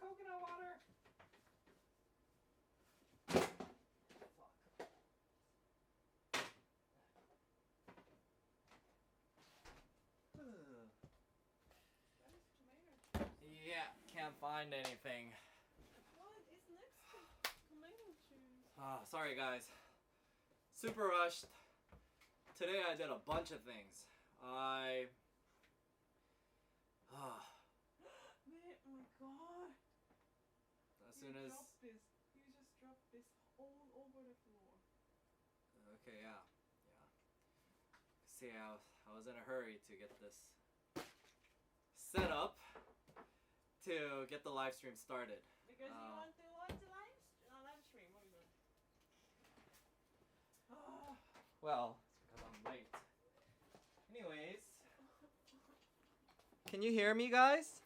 coconut water. Yeah, can't find anything. What is next to tomato juice? Sorry guys. Super rushed. Today I did a bunch of things. Man, oh my god. As soon as... You just dropped this all over the floor. Okay, yeah. See, I was in a hurry to get this set up to get the live stream started. Because you want to watch the live stream. What are you doing? Well, it's because I'm late. Anyways. Can you hear me, guys?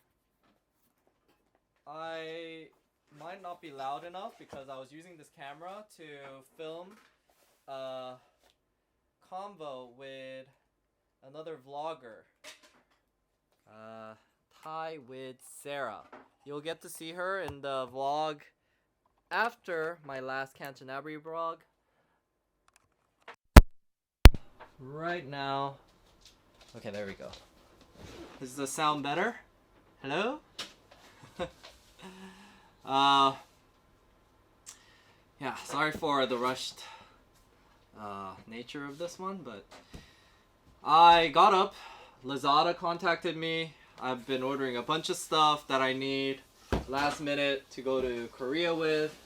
I might not be loud enough because I was using this camera to film a convo with another vlogger. Thai with Sarah. You'll get to see her in the vlog after my last Kanchanaburi vlog. Right now. Okay, there we go. Is the sound better? Hello? Yeah, sorry for the rushed nature of this one, but I got up. Lazada contacted me. I've been ordering a bunch of stuff that I need last minute to go to Korea with.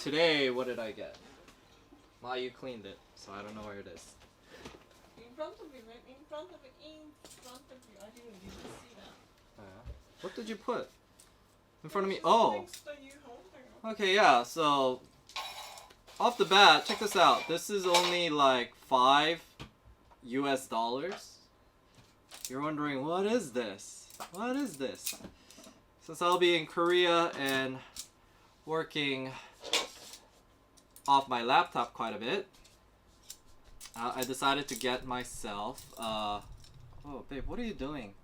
Today, what did I get? Well, you cleaned it, so I don't know where it is. In front of you, man. In front of you. I didn't even see that. What did you put in front of me? Oh. Things that you hold. Okay, yeah, so off the bat, check this out. This is only like $5 US. You're wondering, what is this? What is this? Since I'll be in Korea and working off my laptop quite a bit, I decided to get myself, oh babe, what are you doing?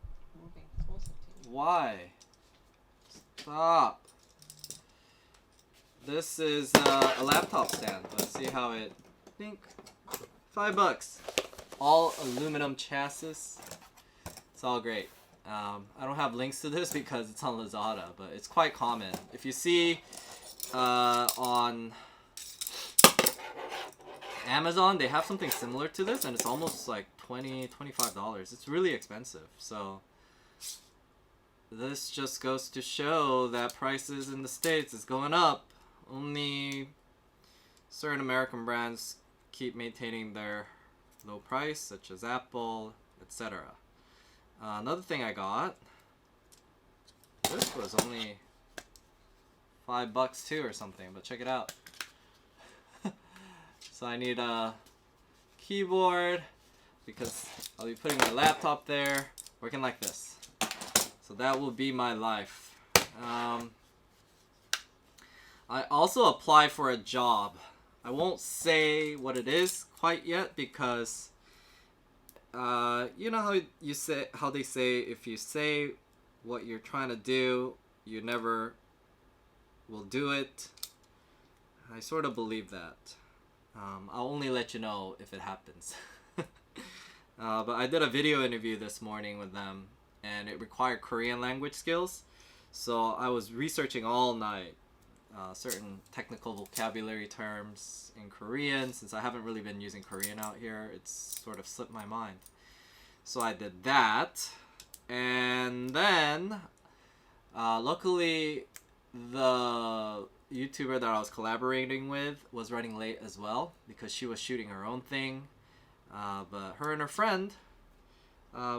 Moving. Why? Stop. This is a laptop stand. Let's see how it, I think, $5. All aluminum chassis. It's all great. I don't have links to this because it's on Lazada, but it's quite common. If you see on Amazon, they have something similar to this, and it's almost like $20, $25. It's really expensive. So this just goes to show that prices in the States is going up. Only certain American brands keep maintaining their low price, such as Apple, etc. Another thing I got, this was only $5 too or something, but check it out. So I need a keyboard because I'll be putting my laptop there, working like this. So that will be my life. I also applied for a job. I won't say what it is quite yet because you know how they say if you say what you're trying to do, you never will do it. I sort of believe that. I'll only let you know if it happens. But I did a video interview this morning with them, and it required Korean language skills. So I was researching all night certain technical vocabulary terms in Korean. Since I haven't really been using Korean out here, it's sort of slipped my mind. So I did that, and then luckily the YouTuber that I was collaborating with was running late as well because she was shooting her own thing. But her and her friend,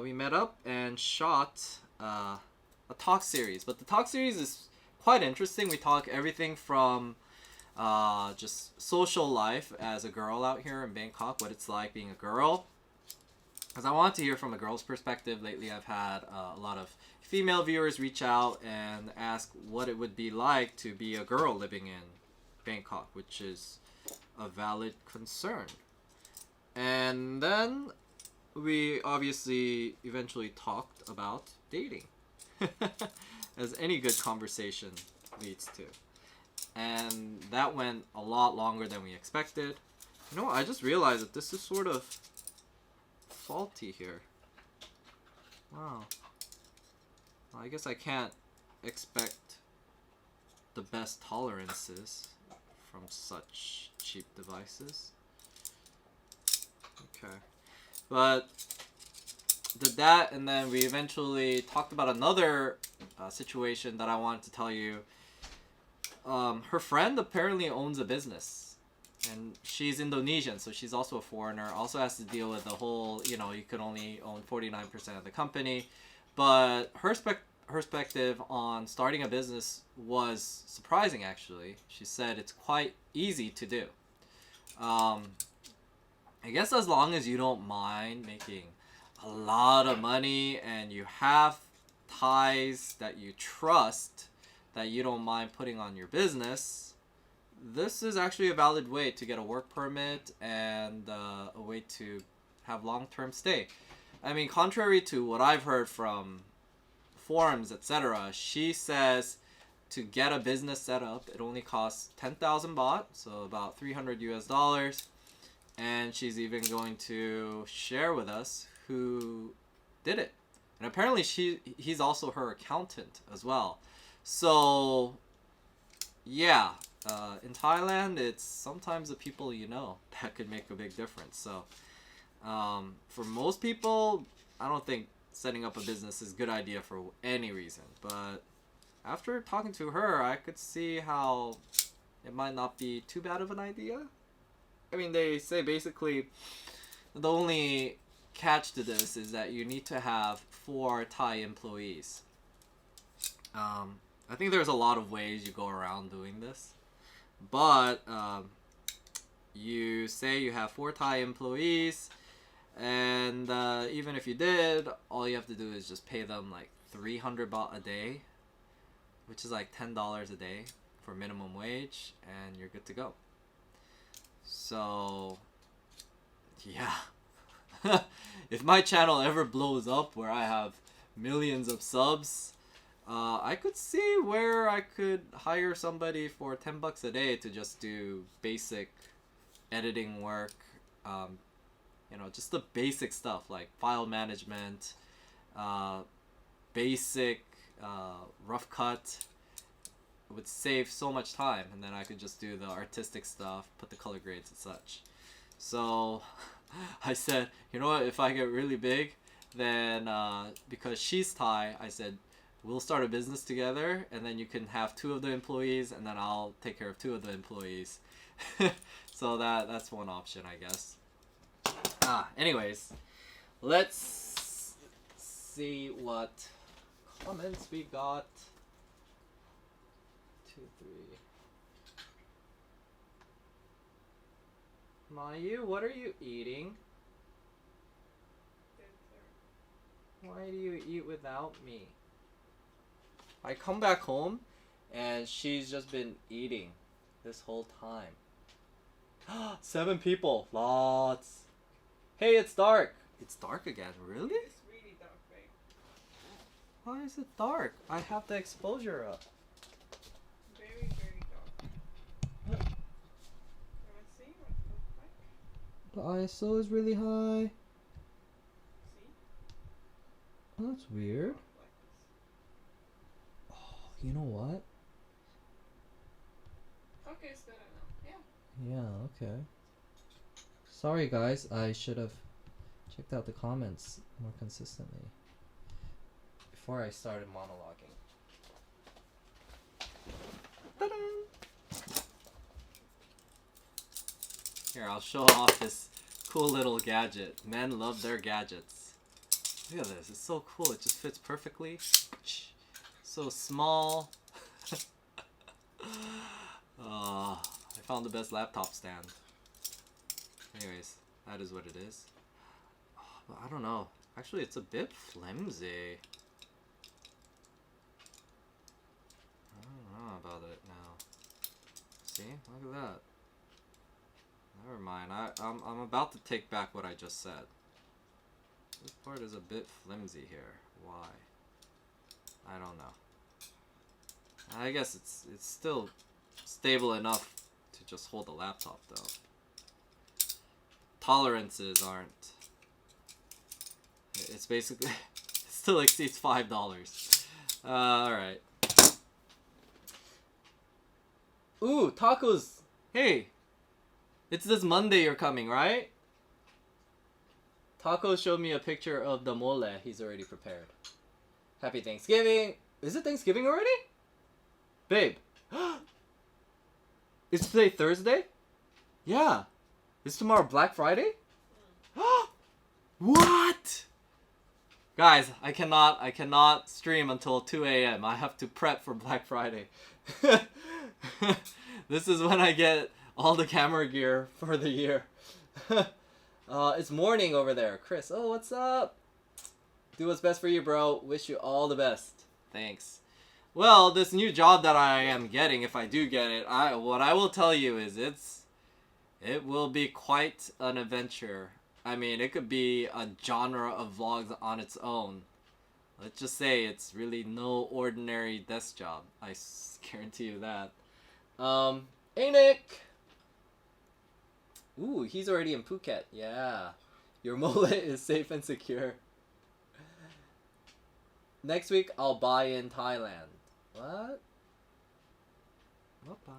we met up and shot a talk series. But the talk series is quite interesting. We talk everything from just social life as a girl out here in Bangkok, what it's like being a girl. Because I wanted to hear from a girl's perspective. Lately I've had a lot of female viewers reach out and ask what it would be like to be a girl living in Bangkok, which is a valid concern. And then we obviously eventually talked about dating. as any good conversation leads to. And that went a lot longer than we expected. You know what? I just realized that this is sort of faulty here. Wow. Well, I guess I can't expect the best tolerances from such cheap devices. Okay. But did that, and then we eventually talked about another situation that I wanted to tell you. Her friend apparently owns a business, and she's Indonesian, so she's also a foreigner. Also has to deal with the whole, you could only own 49% of the company. But her perspective on starting a business was surprising, actually. She said it's quite easy to do. I guess as long as you don't mind making a lot of money and you have ties that you trust, that you don't mind putting on your business, this is actually a valid way to get a work permit and a way to have long-term stay. I mean, contrary to what I've heard from forums, etc., she says to get a business set up, it only costs 10,000 baht, so about $300. And she's even going to share with us who did it. And apparently he's also her accountant as well. So, yeah, in Thailand, it's sometimes the people you know that could make a big difference. So, for most people, I don't think setting up a business is a good idea for any reason. But after talking to her, I could see how it might not be too bad of an idea. I mean, they say basically the only catch to this is that you need to have 4 Thai employees. I think there's a lot of ways you go around doing this. But you say you have 4 Thai employees, and even if you did, all you have to do is just pay them like 300 baht a day, which is like $10 a day for minimum wage, and you're good to go. So, yeah. If my channel ever blows up where I have millions of subs, I could see where I could hire somebody for 10 bucks a day to just do basic editing work. Just the basic stuff like file management, basic rough cut. It would save so much time, and then I could just do the artistic stuff, put the color grades and such. So I said, you know what, if I get really big, then because she's Thai, I said, we'll start a business together, and then you can have 2 of the employees, and then I'll take care of 2 of the employees. So that's one option, I guess. Anyways, let's see what comments we got. 2, 3. Mayu, what are you eating? Why do you eat without me? I come back home and she's just been eating this whole time. 7 people. Lots. Hey, it's dark. It's dark again. Really? It's really dark, babe. Why is it dark? I have the exposure up. Very, very dark. You want to see what it looks like? The ISO is really high. See? Oh, that's weird. Like this. Oh, you know what? Okay, it's better now. Yeah. Yeah, okay. Sorry guys, I should have checked out the comments more consistently before I started monologuing. Ta-da! Here, I'll show off this cool little gadget. Men love their gadgets. Look at this, it's so cool, it just fits perfectly. So small. I found the best laptop stand. Anyways, that is what it is. But I don't know. Actually, it's a bit flimsy. I don't know about it now. See? Look at that. Never mind. I'm about to take back what I just said. This part is a bit flimsy here. Why? I don't know. I guess it's still stable enough to just hold the laptop though. Tolerances aren't. It's basically it still exceeds $5. All right. Ooh, tacos. Hey, it's this Monday you're coming, right? Taco showed me a picture of the mole he's already prepared. Happy Thanksgiving. Is it Thanksgiving already? Babe. Is today Thursday? Yeah. Is tomorrow Black Friday? What? Guys, I cannot stream until 2 a.m. I have to prep for Black Friday. This is when I get all the camera gear for the year. It's morning over there. Chris, oh, what's up? Do what's best for you, bro. Wish you all the best. Thanks. Well, this new job that I am getting, if I do get it, what I will tell you is it will be quite an adventure. I mean, it could be a genre of vlogs on its own. Let's just say it's really no ordinary desk job. I guarantee you that. Hey Nick! Ooh, he's already in Phuket. Yeah. Your mullet is safe and secure. Next week, I'll buy in Thailand. What? What buy?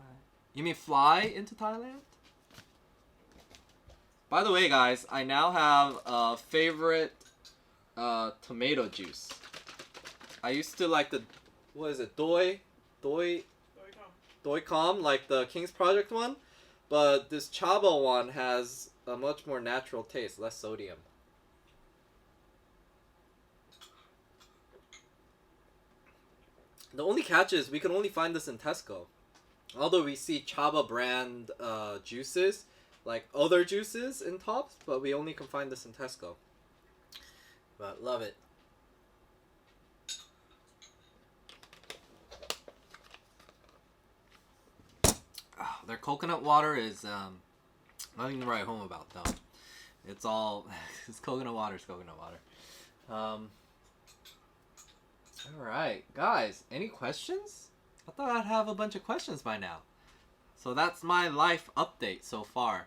You mean fly into Thailand? By the way, guys, I now have a favorite tomato juice. I used to like the, what is it, Doicom, like the King's Project one, but this Chabo one has a much more natural taste, less sodium. The only catch is we can only find this in Tesco. Although we see Chaba brand juices, like other juices in Tops, but we only can find this in Tesco. But love it. Their coconut water is nothing to write home about though. It's all it's coconut water. It's coconut water. All right, guys. Any questions? I thought I'd have a bunch of questions by now. So that's my life update so far.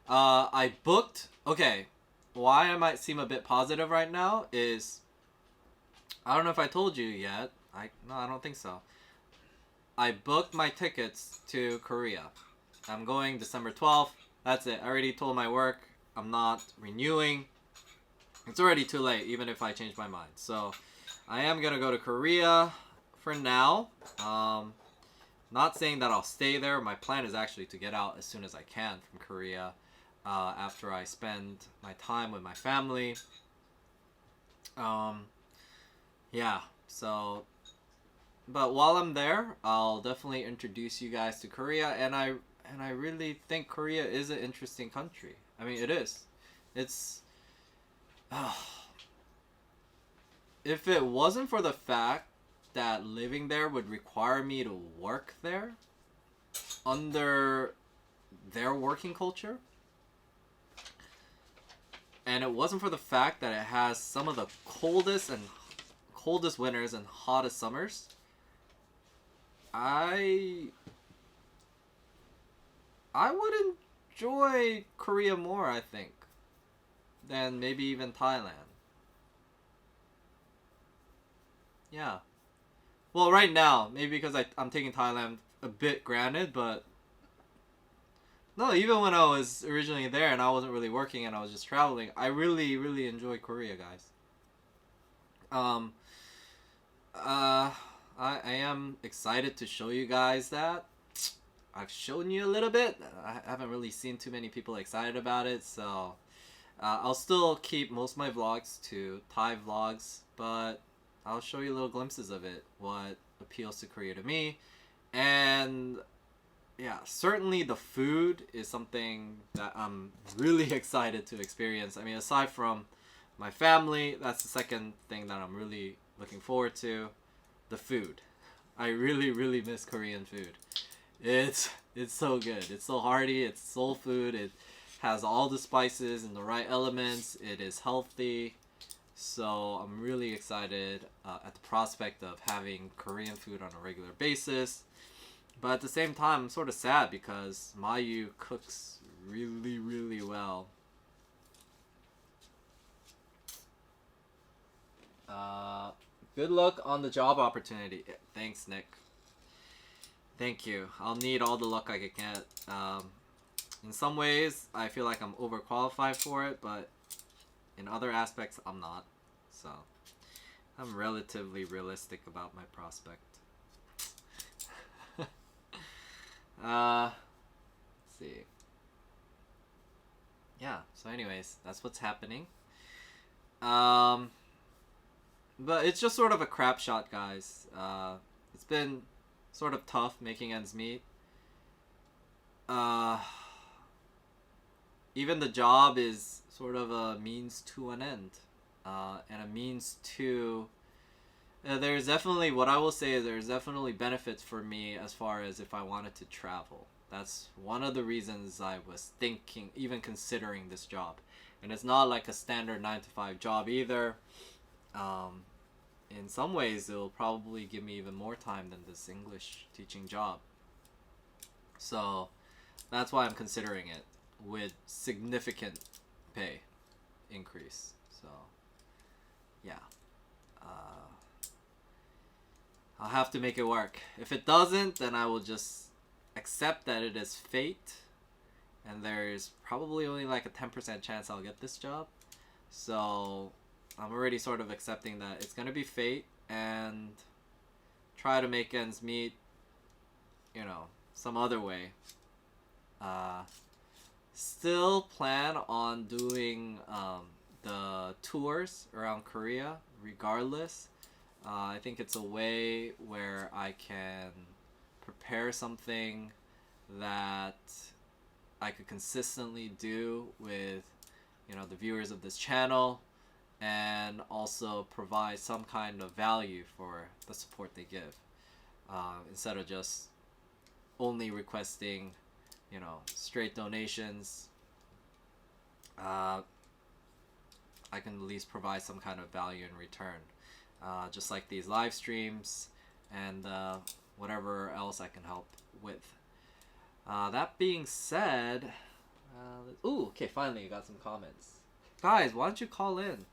I booked. Okay, why I might seem a bit positive right now is I don't know if I told you yet. No, I don't think so. I booked my tickets to Korea. I'm going December 12th. That's it. I already told my work I'm not renewing. It's already too late, even if I change my mind. So I am going to go to Korea for now. Not saying that I'll stay there. My plan is actually to get out as soon as I can from Korea after I spend my time with my family. Yeah, so... But while I'm there, I'll definitely introduce you guys to Korea, and I really think Korea is an interesting country. I mean, it is. It's if it wasn't for the fact that living there would require me to work there under their working culture, and it wasn't for the fact that it has some of the coldest winters and hottest summers, I would enjoy Korea more, I think, than maybe even Thailand. Yeah. Well, right now, maybe because I'm taking Thailand a bit granted, but no, even when I was originally there and I wasn't really working and I was just traveling, I really, really enjoy Korea, guys. I am excited to show you guys that. I've shown you a little bit. I haven't really seen too many people excited about it, so I'll still keep most of my vlogs to Thai vlogs, but I'll show you little glimpses of it, what appeals to Korea to me. And yeah, certainly the food is something that I'm really excited to experience. I mean, aside from my family, that's the second thing that I'm really looking forward to. The food. I really, really miss Korean food. It's so good. It's so hearty. It's soul food. It has all the spices and the right elements. It is healthy. So I'm really excited at the prospect of having Korean food on a regular basis. But at the same time, I'm sort of sad because Mayu cooks really, really well. Uh, Good luck on the job opportunity. Thanks, Nick. Thank you. I'll need all the luck I can get. In some ways, I feel like I'm overqualified for it, but in other aspects, I'm not. So, I'm relatively realistic about my prospect. Let's see. Yeah, so anyways, that's what's happening. Um, but it's just sort of a crap shot, guys. It's been sort of tough making ends meet. Uh, Even the job is sort of a means to an end. And a means to... there's definitely, what I will say is there's definitely benefits for me as far as if I wanted to travel. That's one of the reasons I was thinking, even considering this job. And it's not like a standard 9 to 5 job either. In some ways, it'll probably give me even more time than this English teaching job. So that's why I'm considering it with significant pay increase. So yeah. I'll have to make it work. If it doesn't, then I will just accept that it is fate, and there's probably only like a 10% chance I'll get this job. So I'm already sort of accepting that it's gonna be fate and try to make ends meet, you know, some other way. Still plan on doing the tours around Korea regardless. I think it's a way where I can prepare something that I could consistently do with, you know, the viewers of this channel, and also provide some kind of value for the support they give, instead of just only requesting, you know, straight donations. I can at least provide some kind of value in return, just like these live streams and whatever else I can help with. That being said, ooh, okay, finally you got some comments. Guys, why don't you call in?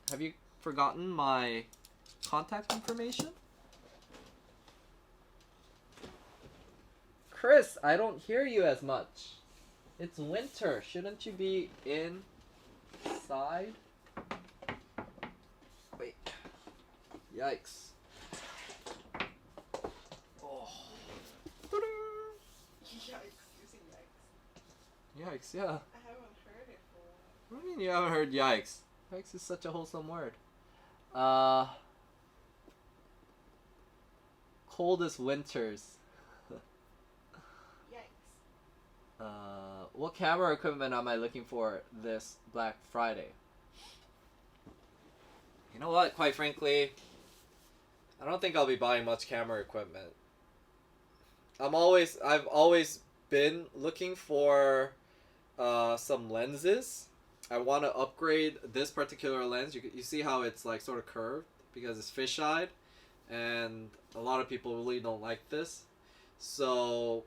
Have you forgotten my contact information? Chris, I don't hear you as much. It's winter. Shouldn't you be inside? Wait. Yikes. Oh. Yikes, using yikes. Yikes, yeah. I haven't heard it for a while. What do you mean you haven't heard yikes? Yikes is such a wholesome word. Coldest winters. Yikes. What camera equipment am I looking for this Black Friday? You know what? Quite frankly, I don't think I'll be buying much camera equipment. I've always been looking for some lenses. I want to upgrade this particular lens. You see how it's like sort of curved because it's fisheye, and a lot of people really don't like this. So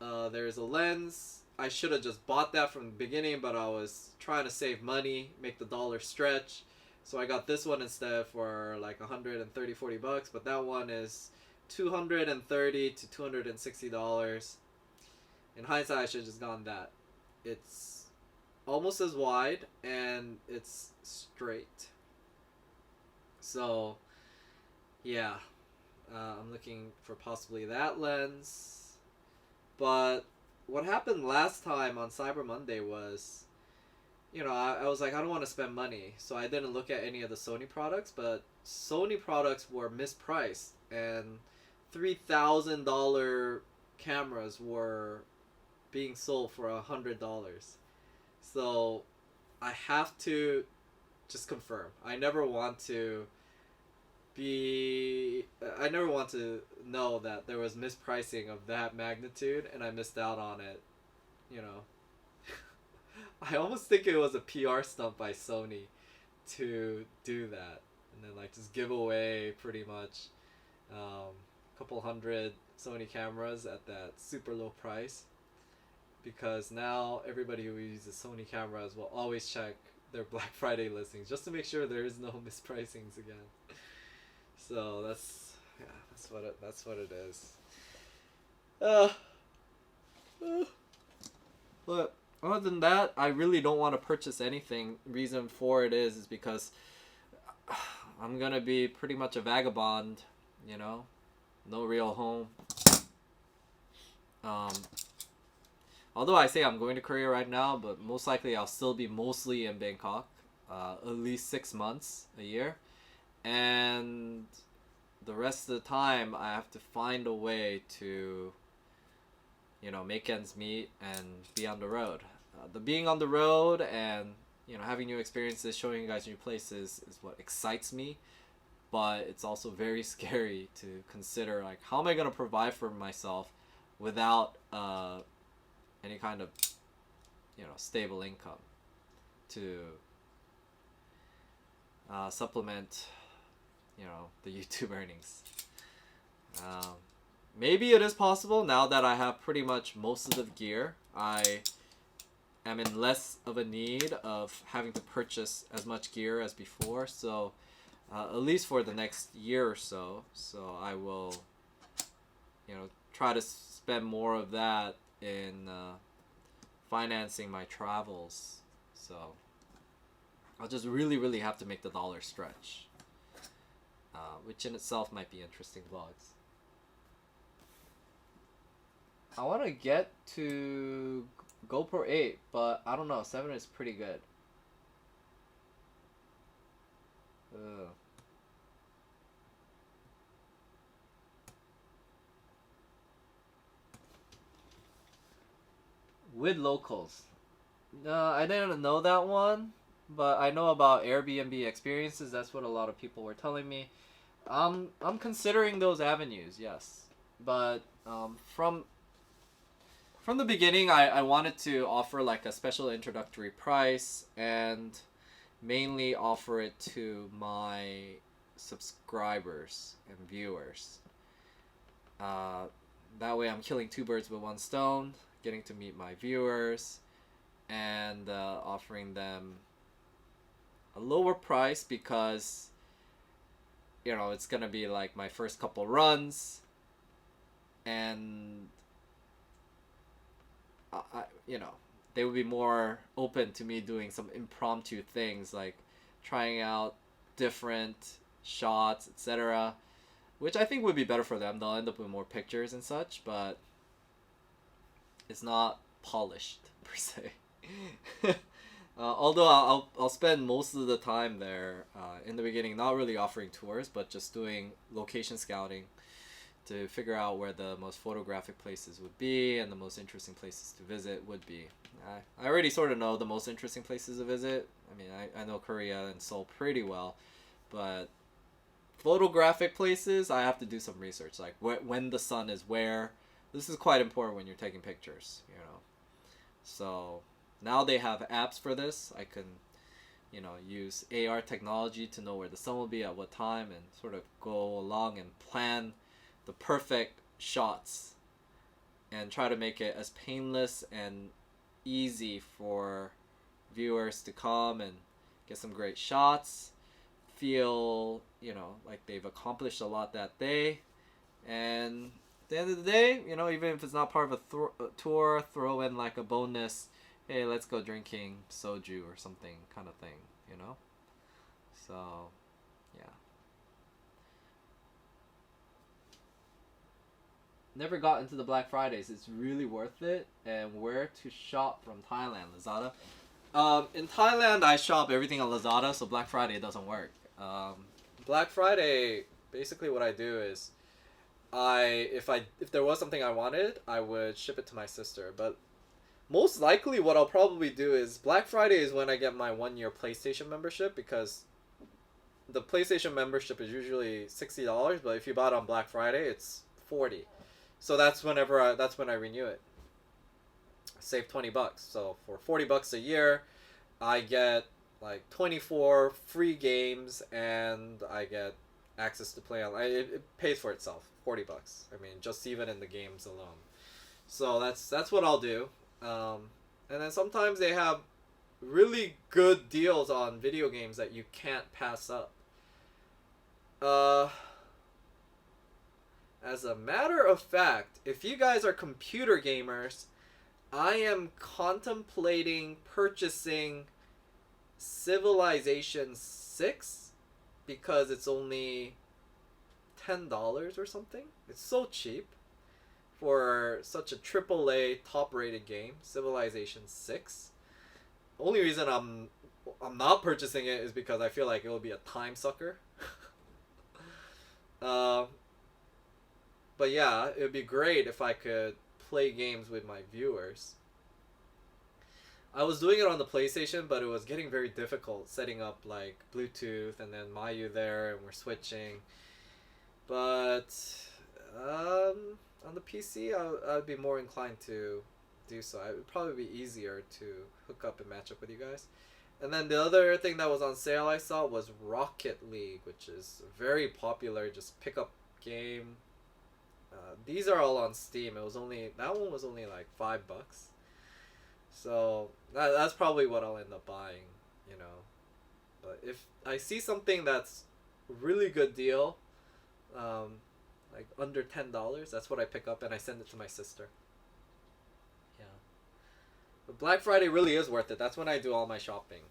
there's a lens. I should have just bought that from the beginning, but I was trying to save money, make the dollar stretch. So I got this one instead for like 130, 40 bucks, but that one is $230 to $260. In hindsight, I should have just gone that. It's almost as wide and it's straight. So yeah, I'm looking for possibly that lens. But what happened last time on Cyber Monday was, you know, I was like, I don't want to spend money, so I didn't look at any of the Sony products, but Sony products were mispriced, and $3,000 cameras were being sold for $100. So I have to just confirm. I never want to know that there was mispricing of that magnitude and I missed out on it, you know. I almost think it was a PR stunt by Sony to do that, and then like just give away pretty much couple hundred Sony cameras at that super low price, because now everybody who uses Sony cameras will always check their Black Friday listings just to make sure there is no mispricings again. So that's what it is. Uh, uh, but other than that, I really don't want to purchase anything. Reason for it is because I'm gonna be pretty much a vagabond, you know, no real home. Um, Although I say I'm going to Korea right now, but most likely I'll still be mostly in Bangkok, at least 6 months a year, and the rest of the time I have to find a way to, you know, make ends meet and be on the road. The being on the road and, you know, having new experiences, showing you guys new places is what excites me, but it's also very scary to consider, like, how am I gonna provide for myself without any kind of, you know, stable income to supplement, you know, the YouTube earnings. Maybe it is possible now that I have pretty much most of the gear. I am in less of a need of having to purchase as much gear as before, so at least for the next year or so. So I will, you know, try to spend more of that in financing my travels. So I'll just really have to make the dollar stretch, which in itself might be interesting vlogs. I want to get to GoPro 8, but I don't know, 7 is pretty good. Ugh. With locals. I didn't know that one, but I know about Airbnb experiences. That's what a lot of people were telling me. I'm considering those avenues, yes, but from the beginning, I wanted to offer like a special introductory price and mainly offer it to my subscribers and viewers. That way I'm killing two birds with one stone, getting to meet my viewers and offering them a lower price because, you know, it's gonna be like my first couple runs, and you know, they would be more open to me doing some impromptu things like trying out different shots, etc., which I think would be better for them. They'll end up with more pictures and such, but it's not polished per se. Although I'll spend most of the time there in the beginning, not really offering tours, but just doing location scouting to figure out where the most photographic places would be and the most interesting places to visit would be. I already sort of know the most interesting places to visit. I mean, I know Korea and Seoul pretty well, but photographic places, I have to do some research, like when the sun is where. This is quite important when you're taking pictures, you know. So now they have apps for this. I can, you know, use AR technology to know where the sun will be at what time and sort of go along and plan the perfect shots and try to make it as painless and easy for viewers to come and get some great shots, feel, you know, like they've accomplished a lot that day, and at the end of the day, you know, even if it's not part of a tour, throw in like a bonus, hey, let's go drinking soju or something kind of thing, you know? So, yeah. Never got into the Black Fridays. It's really worth it. And where to shop from Thailand? Lazada. In Thailand, I shop everything on Lazada, so Black Friday doesn't work. Black Friday, basically what I do is, if there was something I wanted, I would ship it to my sister. But most likely, what I'll probably do is Black Friday is when I get my 1-year PlayStation membership, because the PlayStation membership is usually $60, but if you bought it on Black Friday, it's $40. So that's when I renew it. Save $20. So for $40 a year, I get like 24 free games, and I get access to play online. It pays for itself. $40. I mean, just even in the games alone. So that's what I'll do. And then sometimes they have really good deals on video games that you can't pass up. Uh, as a matter of fact, if you guys are computer gamers, I am contemplating purchasing Civilization 6 because it's only $10 or something. It's so cheap for such a AAA top-rated game, Civilization 6. Only reason I'm not purchasing it is because I feel like it will be a time sucker. But yeah, it would be great if I could play games with my viewers. I was doing it on the PlayStation, but it was getting very difficult setting up like Bluetooth and then Mayu there, and we're switching. But on the PC, I'd be more inclined to do so. It would probably be easier to hook up and match up with you guys. And then the other thing that was on sale I saw was Rocket League, which is very popular. Just pick up game. These are all on Steam. That one was only like $5. So that's probably what I'll end up buying, you know. But if I see something that's really good deal, like under $10, that's what I pick up and I send it to my sister. Yeah. But Black Friday really is worth it. That's when I do all my shopping.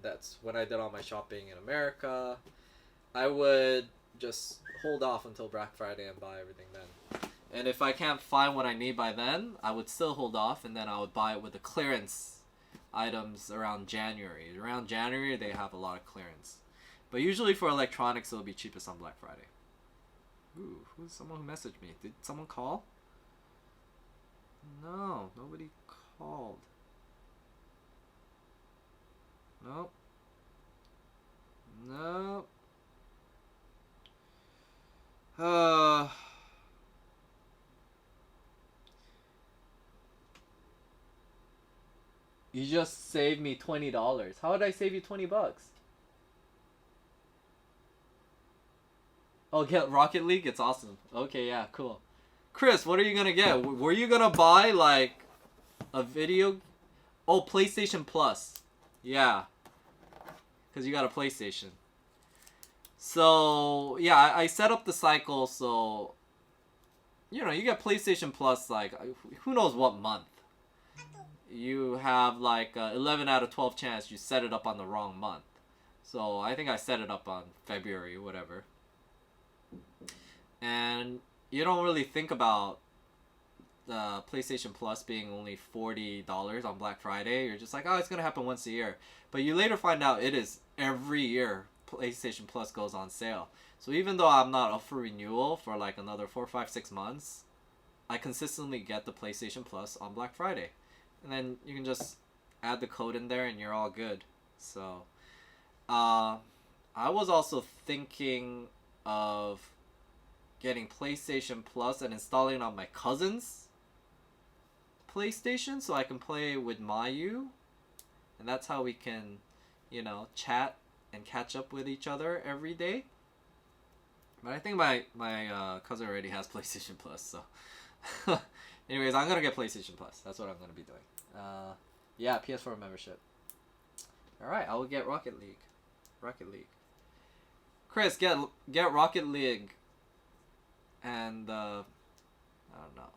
That's when I did all my shopping in America. I would just hold off until Black Friday and buy everything then. And if I can't find what I need by then, I would still hold off, and then I would buy it with the clearance items around January. Around January, they have a lot of clearance. But usually for electronics, it'll be cheapest on Black Friday. Ooh, who's someone who messaged me? Did someone call? No, nobody called. Nope. Nope. You just saved me $20. How did I save you $20? Oh, get Rocket League? It's awesome. Okay, yeah, cool. Chris, what are you gonna get? Were you gonna buy like a video? Oh, PlayStation Plus. Yeah, because you got a PlayStation. So yeah, I set up the cycle so you know you get PlayStation Plus like who knows what month. You have like 11 out of 12 chance you set it up on the wrong month. So I think I set it up on February or whatever. And you don't really think about the PlayStation Plus being only $40 on Black Friday. You're just like, oh, it's going to happen once a year. But you later find out it is every year PlayStation Plus goes on sale. So even though I'm not up for renewal for like another 4, 5, 6 months, I consistently get the PlayStation Plus on Black Friday. And then you can just add the code in there and you're all good. So, I was also thinking of getting PlayStation Plus and installing it on my cousin's PlayStation so I can play with Mayu. And that's how we can, you know, chat and catch up with each other every day. But I think my cousin already has PlayStation Plus, so... Anyways, I'm gonna get PlayStation Plus. That's what I'm gonna be doing. Yeah, PS4 membership. Alright, I will get Rocket League. Rocket League. Chris, get Rocket League. And, I don't know.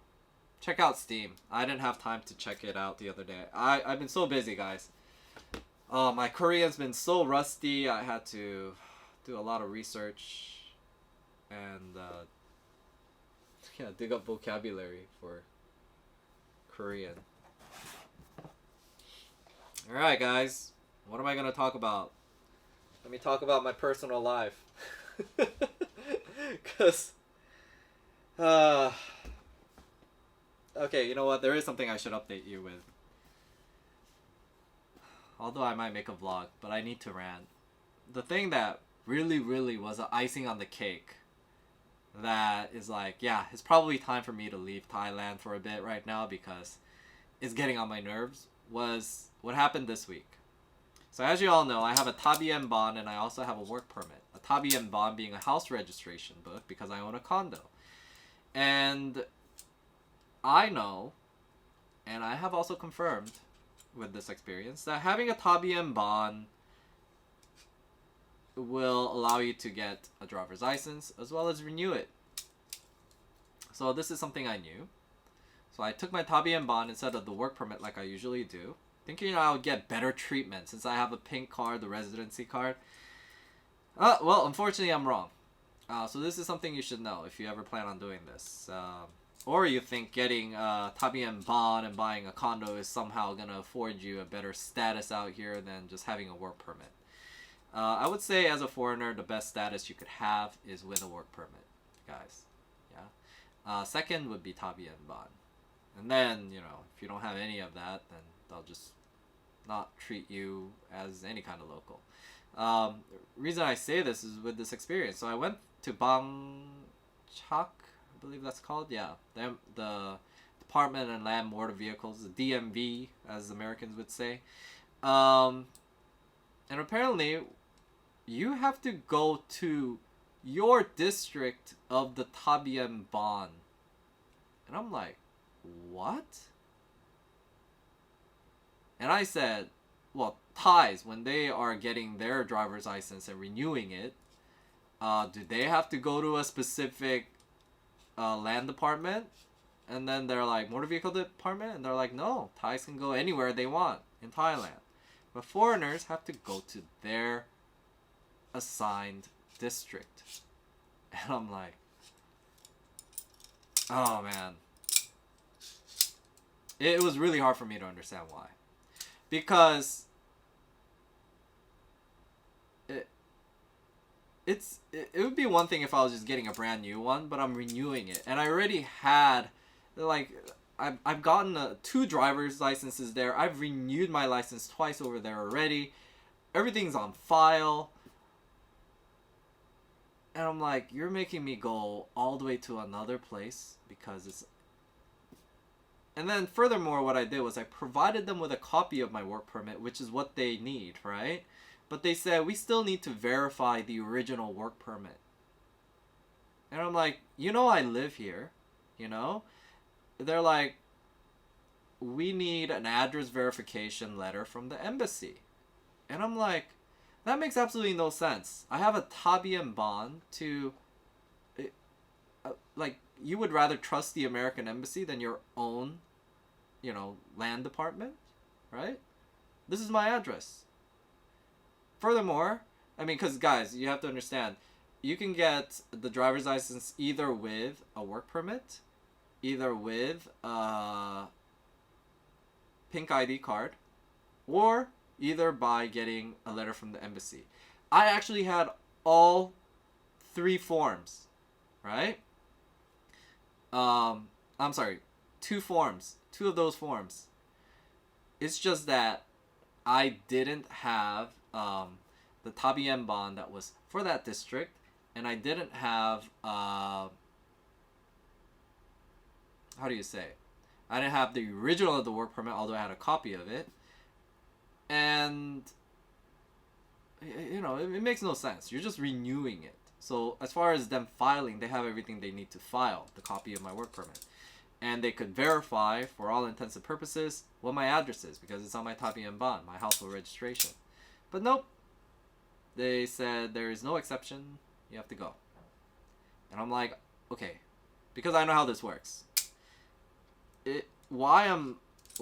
Check out Steam. I didn't have time to check it out the other day. I've been so busy, guys. My Korean's been so rusty. I had to do a lot of research. And, yeah, dig up vocabulary for Korean. Alright, guys. What am I going to talk about? Let me talk about my personal life. Because... okay, you know what? There is something I should update you with. Although I might make a vlog, but I need to rant. The thing that really, really was the icing on the cake that is like, yeah, it's probably time for me to leave Thailand for a bit right now because it's getting on my nerves, was what happened this week. So as you all know, I have a Tabien bond and I also have a work permit. A Tabien bond being a house registration book because I own a condo. And I know, and I have also confirmed with this experience, that having a Tabien bond will allow you to get a driver's license as well as renew it. So this is something I knew. So I took my Tabien bond instead of the work permit like I usually do, thinking I would get better treatment since I have a pink card, the residency card. Well, unfortunately, I'm wrong. So this is something you should know if you ever plan on doing this. Or you think getting a Tabien bond and buying a condo is somehow going to afford you a better status out here than just having a work permit. I would say as a foreigner, the best status you could have is with a work permit, guys. Yeah. Second would be Tabien bond. And then, if you don't have any of that, then they'll just not treat you as any kind of local. Reason I say this is with this experience. So I went to Bangchak, I believe that's called. Yeah, the Department and Land Motor Vehicles, the DMV, as Americans would say. And apparently, you have to go to your district of the Tabien bond. And I'm like, what? And I said, well, Thais, when they are getting their driver's license and renewing it, do they have to go to a specific land department? And then they're like, motor vehicle department? And they're like, no, Thais can go anywhere they want in Thailand. But foreigners have to go to their assigned district. And I'm like, oh man. It was really hard for me to understand why. Because it would be one thing if I was just getting a brand new one, but I'm renewing it. And I already had, I've gotten 2 driver's licenses there. I've renewed my license twice over there already. Everything's on file. And I'm like, you're making me go all the way to another place because it's... And then furthermore, what I did was I provided them with a copy of my work permit, which is what they need, right? But they said, we still need to verify the original work permit. And I'm like, I live here, They're like, we need an address verification letter from the embassy. And I'm like, that makes absolutely no sense. I have a Tabien bond to... you would rather trust the American embassy than your own, land department, right? This is my address. Furthermore, because guys, you have to understand, you can get the driver's license either with a work permit, either with a pink ID card, or either by getting a letter from the embassy. I actually had all 3 forms, right? I'm sorry, 2 forms. 2 of those forms. It's just that I didn't have the Tabien bond that was for that district, and I didn't have how do you say? I didn't have the original of the work permit, although I had a copy of it. And it makes no sense. You're just renewing it. So as far as them filing, they have everything they need to file, the copy of my work permit. And they could verify, for all intents and purposes, what my address is, because it's on my Tabien bond, my household registration. But nope. They said there is no exception, you have to go. And I'm like, okay, because I know how this works. Why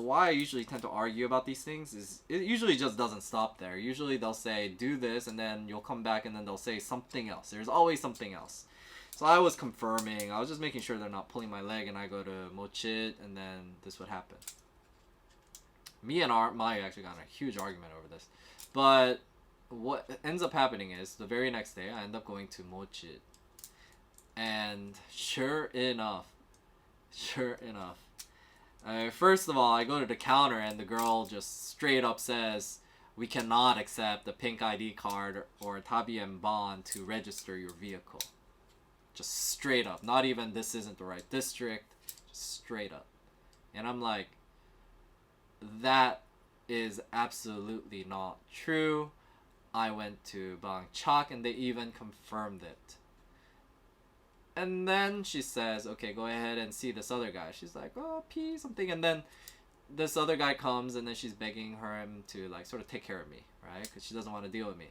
I usually tend to argue about these things is it usually just doesn't stop there. Usually they'll say, do this, and then you'll come back and then they'll say something else. There's always something else. So I was confirming. I was just making sure they're not pulling my leg and I go to Mochit and then this would happen. Me and Maya actually got in a huge argument over this. But what ends up happening is the very next day I end up going to Mochit. And sure enough, first of all, I go to the counter and the girl just straight up says, we cannot accept a pink ID card or a Tabien bond to register your vehicle. Just straight up. Not even this isn't the right district. Just straight up. And I'm like, that is absolutely not true. I went to Bangchak and they even confirmed it. And then she says, okay, go ahead and see this other guy. She's like, oh, pee something. And then this other guy comes and then she's begging him to like sort of take care of me, right? Because she doesn't want to deal with me.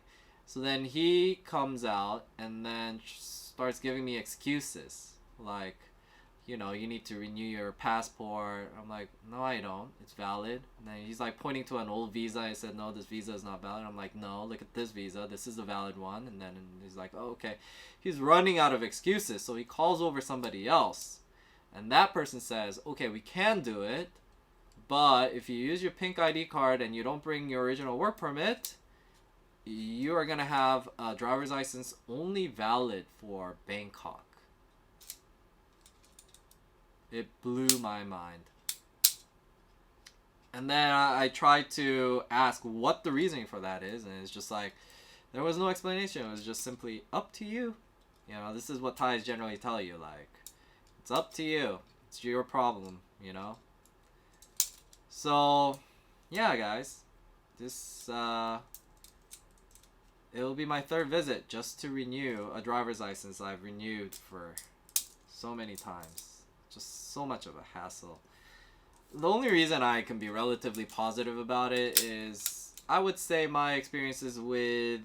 So then he comes out and then starts giving me excuses. Like, you know, you need to renew your passport. I'm like, no, I don't. It's valid. And then he's like pointing to an old visa. I said, no, this visa is not valid. I'm like, no, look at this visa. This is a valid one. And then he's like, oh, okay. He's running out of excuses. So he calls over somebody else. And that person says, okay, we can do it. But if you use your pink ID card and you don't bring your original work permit, you are going to have a driver's license only valid for Bangkok. It blew my mind. And then I tried to ask what the reasoning for that is, and it's just like, there was no explanation. It was just simply up to you. You know, this is what Thais generally tell you, like, it's up to you. It's your problem, you know? So, yeah, guys. This, it'll be my third visit just to renew a driver's license I've renewed for so many times. Just so much of a hassle. The only reason I can be relatively positive about it is I would say my experiences with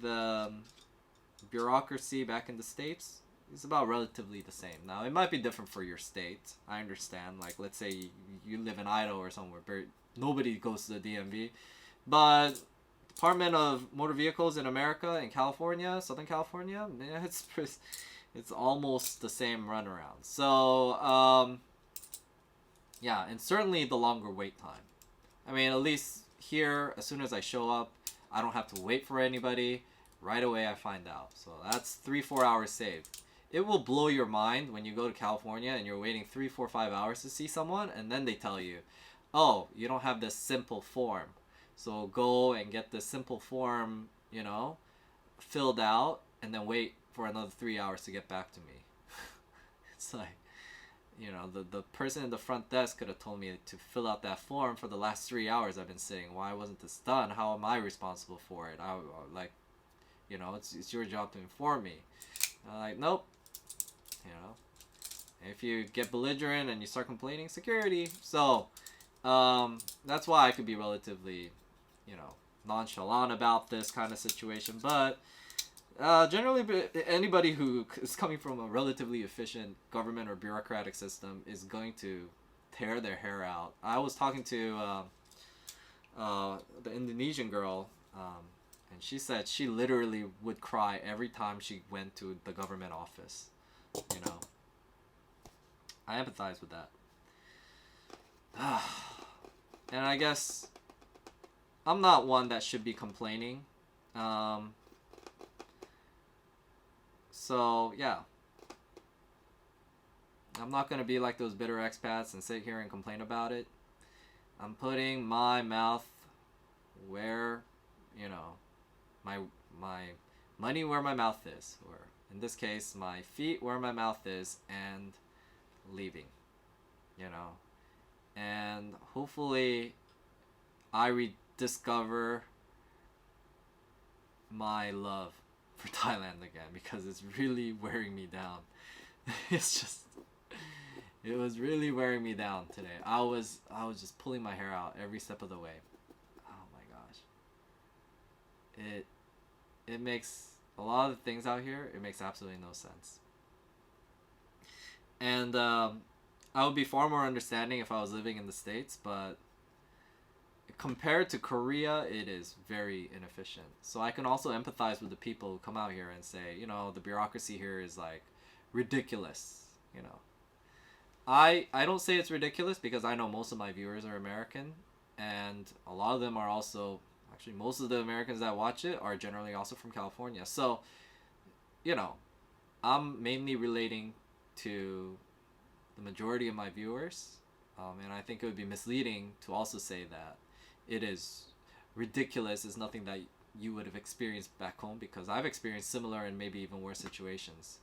bureaucracy back in the States is about relatively the same. Now, it might be different for your state. I understand. Like, let's say you live in Idaho or somewhere where nobody goes to the DMV. But Department of Motor Vehicles in America, in California, Southern California, man, it's almost the same runaround. So, yeah, and certainly the longer wait time. I mean, at least here, as soon as I show up, I don't have to wait for anybody. Right away, I find out. So that's 3-4 hours saved. It will blow your mind when you go to California and you're waiting 3, 4, 5 hours to see someone, and then they tell you, oh, you don't have this simple form. So go and get this simple form, you know, filled out, and then wait for another 3 hours to get back to me. It's like, you know, the person in the front desk could have told me to fill out that form for the last 3 hours I've been sitting. Why wasn't this done? How am I responsible for it? I like, you know, it's your job to inform me. I'm like, nope. You know, if you get belligerent and you start complaining, security. So, that's why I could be relatively, you know, nonchalant about this kind of situation. But generally, anybody who is coming from a relatively efficient government or bureaucratic system is going to tear their hair out. I was talking to the Indonesian girl, and she said she literally would cry every time she went to the government office. You know, I empathize with that. And I guess I'm not one that should be complaining. So, yeah. I'm not going to be like those bitter expats and sit here and complain about it. I'm putting my mouth where, you know, my money where my mouth is. Or, in this case, my feet where my mouth is, and leaving. You know. And hopefully I rediscover my love for Thailand again, because it's really wearing me down. It was really wearing me down today. I was just pulling my hair out every step of the way. Oh my gosh. It makes a lot of things out here, it makes absolutely no sense. And I would be far more understanding if I was living in the States, but compared to Korea, it is very inefficient. So I can also empathize with the people who come out here and say, you know, the bureaucracy here is like ridiculous, you know. I don't say it's ridiculous because I know most of my viewers are American, and a lot of them are also, actually most of the Americans that watch it are generally also from California. So, you know, I'm mainly relating to the majority of my viewers, and I think it would be misleading to also say that it is ridiculous. Is nothing that you would have experienced back home, because I've experienced similar and maybe even worse situations.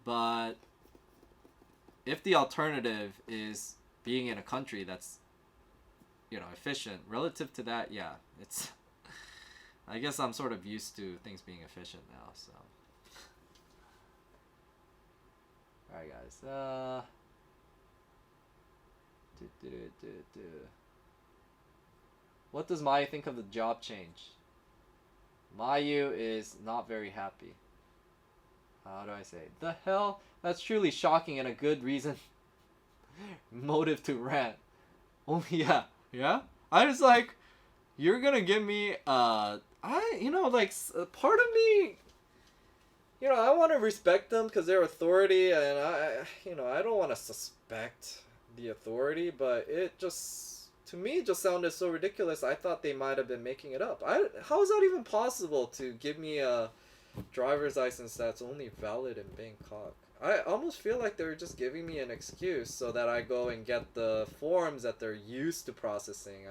But if the alternative is being in a country that's efficient. Relative to that, yeah, it's. I guess I'm sort of used to things being efficient now. So. All right, guys. What does Mayu think of the job change? Mayu is not very happy. How do I say? The hell? That's truly shocking and a good reason. Motive to rant. Oh yeah, yeah. I was like, you're gonna give me part of me. I want to respect them because they're authority, and I don't want to suspect the authority, but it just, to me, just sounded so ridiculous. I thought they might have been making it up. How is that even possible to give me a driver's license that's only valid in Bangkok? I almost feel like they're just giving me an excuse so that I go and get the forms that they're used to processing.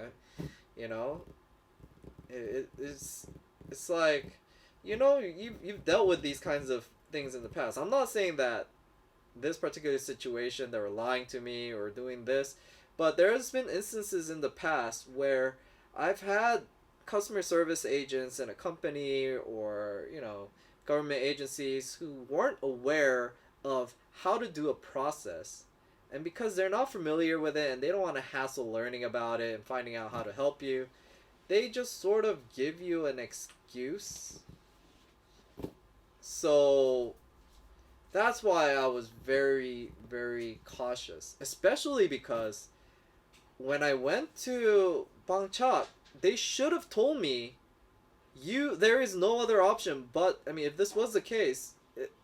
It's like, you've dealt with these kinds of things in the past. I'm not saying that this particular situation they were lying to me or doing this, but there's been instances in the past where I've had customer service agents in a company or government agencies who weren't aware of how to do a process, and because they're not familiar with it and they don't want to hassle learning about it and finding out how to help you, they just sort of give you an excuse. So that's why I was very, very cautious, especially because when I went to Bangchak, they should have told me, there is no other option. But I mean, if this was the case,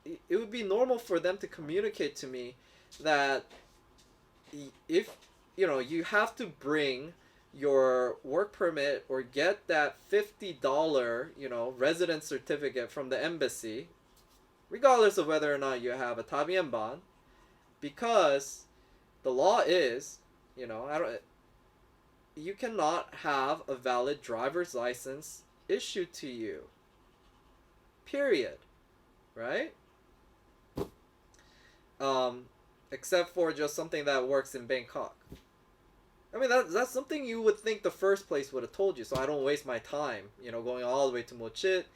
it would be normal for them to communicate to me that if you have to bring your work permit or get that $50 residence certificate from the embassy, regardless of whether or not you have a tabian, because the law is, you cannot have a valid driver's license issued to you. Period. Right? Except for just something that works in Bangkok. I mean, that's something you would think the first place would have told you, so I don't waste my time, going all the way to Mochit,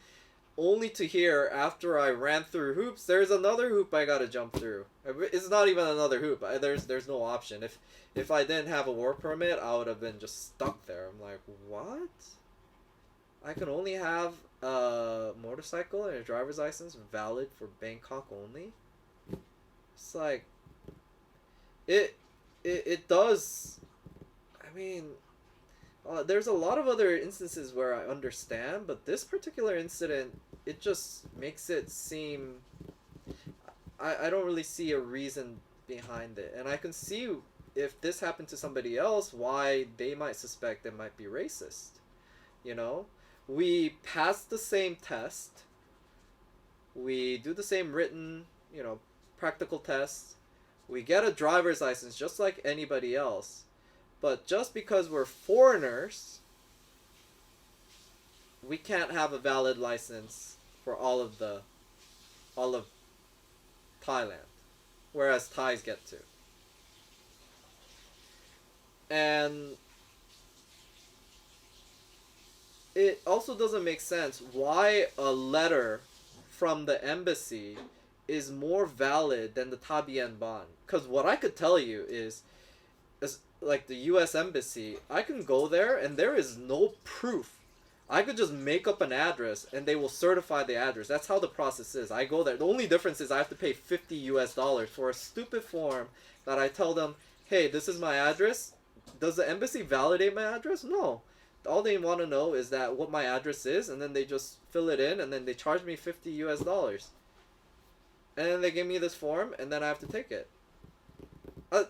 only to hear after I ran through hoops, there's another hoop I gotta jump through. It's not even another hoop. There's no option. If I didn't have a work permit, I would have been just stuck there. I'm like, what? I can only have a motorcycle and a driver's license valid for Bangkok only? It's like, it does. I mean, there's a lot of other instances where I understand, but this particular incident, it just makes it seem, I don't really see a reason behind it. And I can see if this happened to somebody else, why they might suspect it might be racist. We pass the same test. We do the same written, practical tests. We get a driver's license just like anybody else. But just because we're foreigners, we can't have a valid license for all of Thailand, whereas Thais get to. And it also doesn't make sense why a letter from the embassy is more valid than the Tabian Ban. Because what I could tell you is like the U.S. Embassy, I can go there and there is no proof. I could just make up an address and they will certify the address. That's how the process is. I go there. The only difference is I have to pay $50 for a stupid form that I tell them, hey, this is my address. Does the embassy validate my address? No. All they want to know is that what my address is, and then they just fill it in and then they charge me $50. And then they give me this form and then I have to take it.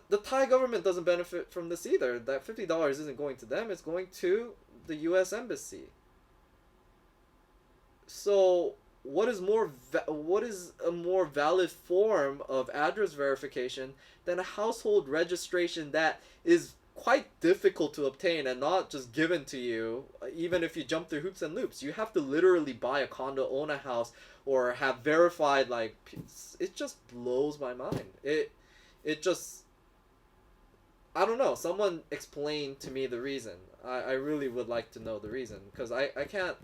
The Thai government doesn't benefit from this either. That $50 isn't going to them, it's going to the U.S. Embassy. So what is a more valid form of address verification than a household registration that is quite difficult to obtain and not just given to you, even if you jump through hoops and loops? You have to literally buy a condo, own a house, or have verified, it just blows my mind. It just, I don't know. Someone explain to me the reason. I really would like to know the reason because I can't.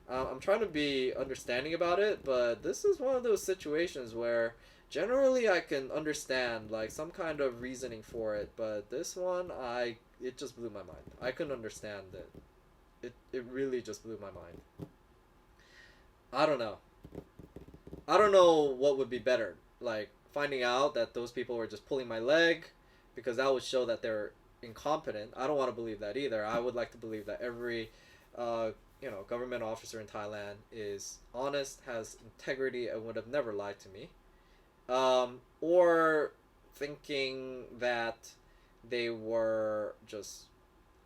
I'm trying to be understanding about it, but this is one of those situations where generally I can understand like some kind of reasoning for it, but this one it just blew my mind. I couldn't understand it. It really just blew my mind. I don't know. I don't know what would be better. Like finding out that those people were just pulling my leg because that would show that they're incompetent. I don't want to believe that either. I would like to believe that every uh, government officer in Thailand is honest, has integrity, and would have never lied to me. Or thinking that they were just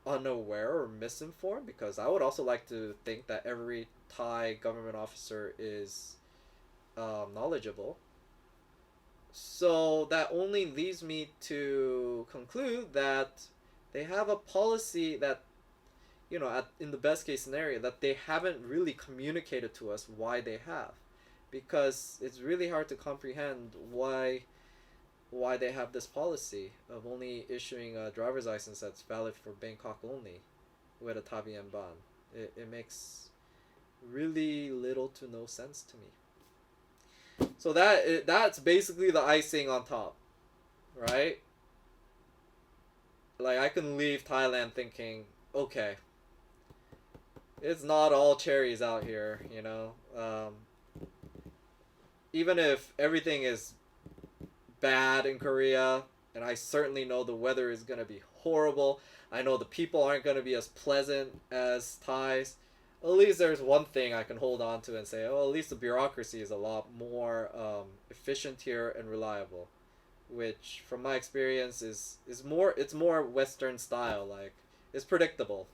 unaware or misinformed because I would also like to think that every Thai government officer is knowledgeable. So that only leaves me to conclude that they have a policy that, in the best case scenario, that they haven't really communicated to us why they have. Because it's really hard to comprehend why they have this policy of only issuing a driver's license that's valid for Bangkok only with a Tabian ban. It makes really little to no sense to me. So that's basically the icing on top, right? Like I can leave Thailand thinking, okay, it's not all cherries out here, even if everything is bad in Korea, and I certainly know the weather is gonna be horrible. I know the people aren't gonna be as pleasant as Thais. At least there's one thing I can hold on to and say, oh, at least the bureaucracy is a lot more efficient here and reliable, which from my experience is more it's more Western style. Like it's predictable.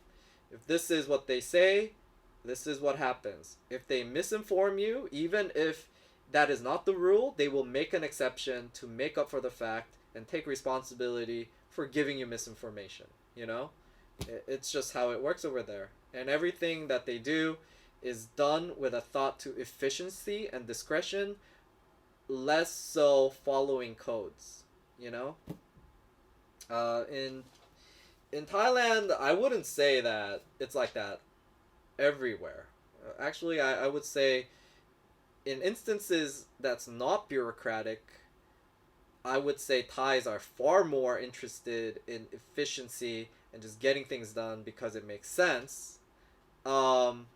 If this is what they say, this is what happens. If they misinform you, even if that is not the rule, they will make an exception to make up for the fact and take responsibility for giving you misinformation. It's just how it works over there. And everything that they do is done with a thought to efficiency and discretion, less so following codes. You know, in Thailand, I wouldn't say that it's like that everywhere. Actually, I would say in instances that's not bureaucratic, I would say Thais are far more interested in efficiency and just getting things done because it makes sense, um,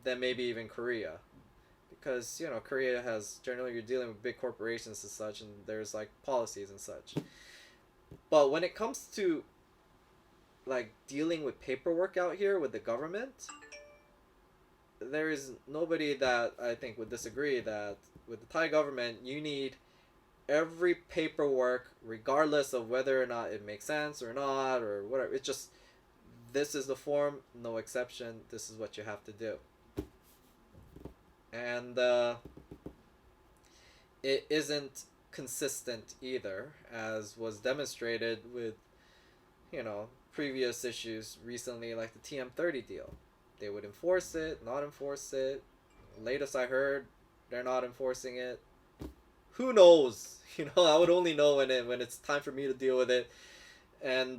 than maybe even Korea. Because, Korea has generally you're dealing with big corporations and such, and there's like policies and such. But when it comes to like dealing with paperwork out here with the government, there is nobody that I think would disagree that with the Thai government, you need every paperwork, regardless of whether or not it makes sense or not or whatever. It's just this is the form, no exception. This is what you have to do, and it isn't consistent either, as was demonstrated with previous issues recently, like the TM30 deal. They would enforce it, not enforce it. Latest I heard, they're not enforcing it. Who knows? I would only know when it's time for me to deal with it. And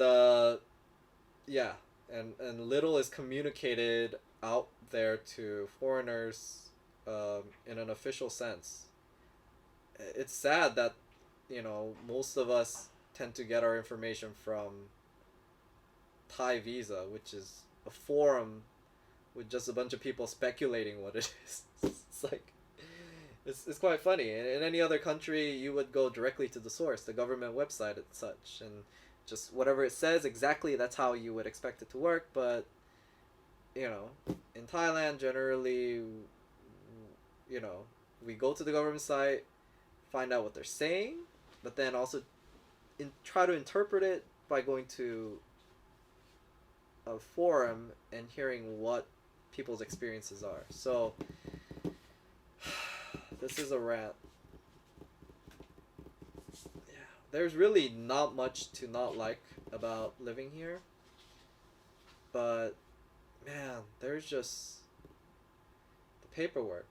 yeah, and little is communicated out there to foreigners in an official sense. It's sad that most of us tend to get our information from Thai Visa, which is a forum with just a bunch of people speculating what it is. It's like it's quite funny. In any other country, you would go directly to the source, the government website and such, and just whatever it says exactly, that's how you would expect it to work. But in Thailand, generally, we go to the government site, find out what they're saying, but then also try to interpret it by going to a forum and hearing what people's experiences are. So this is a rant. Yeah, there's really not much to not like about living here, but man, there's just the paperwork.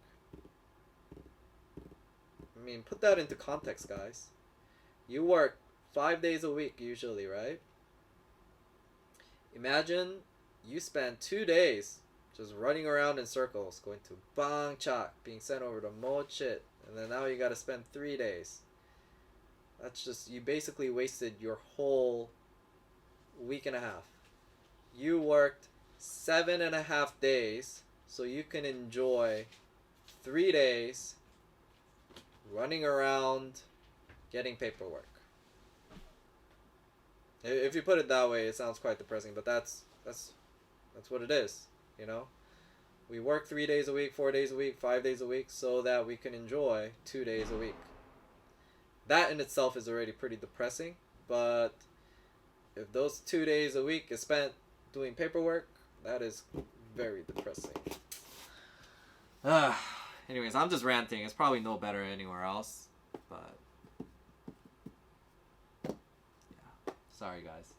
I mean, put that into context, guys. You work 5 days a week usually, right? Imagine you spend 2 days just running around in circles, going to Bangchak, being sent over to Mochit, and then now you gotta spend 3 days. That's just, you basically wasted your whole week and a half. You worked 7.5 days so you can enjoy 3 days running around getting paperwork. If you put it that way, it sounds quite depressing, but that's what it is, you know? We work 3 days a week, 4 days a week, 5 days a week so that we can enjoy 2 days a week. That in itself is already pretty depressing, but if those 2 days a week is spent doing paperwork, that is very depressing. Anyways, I'm just ranting. It's probably no better anywhere else, but yeah. Sorry, guys.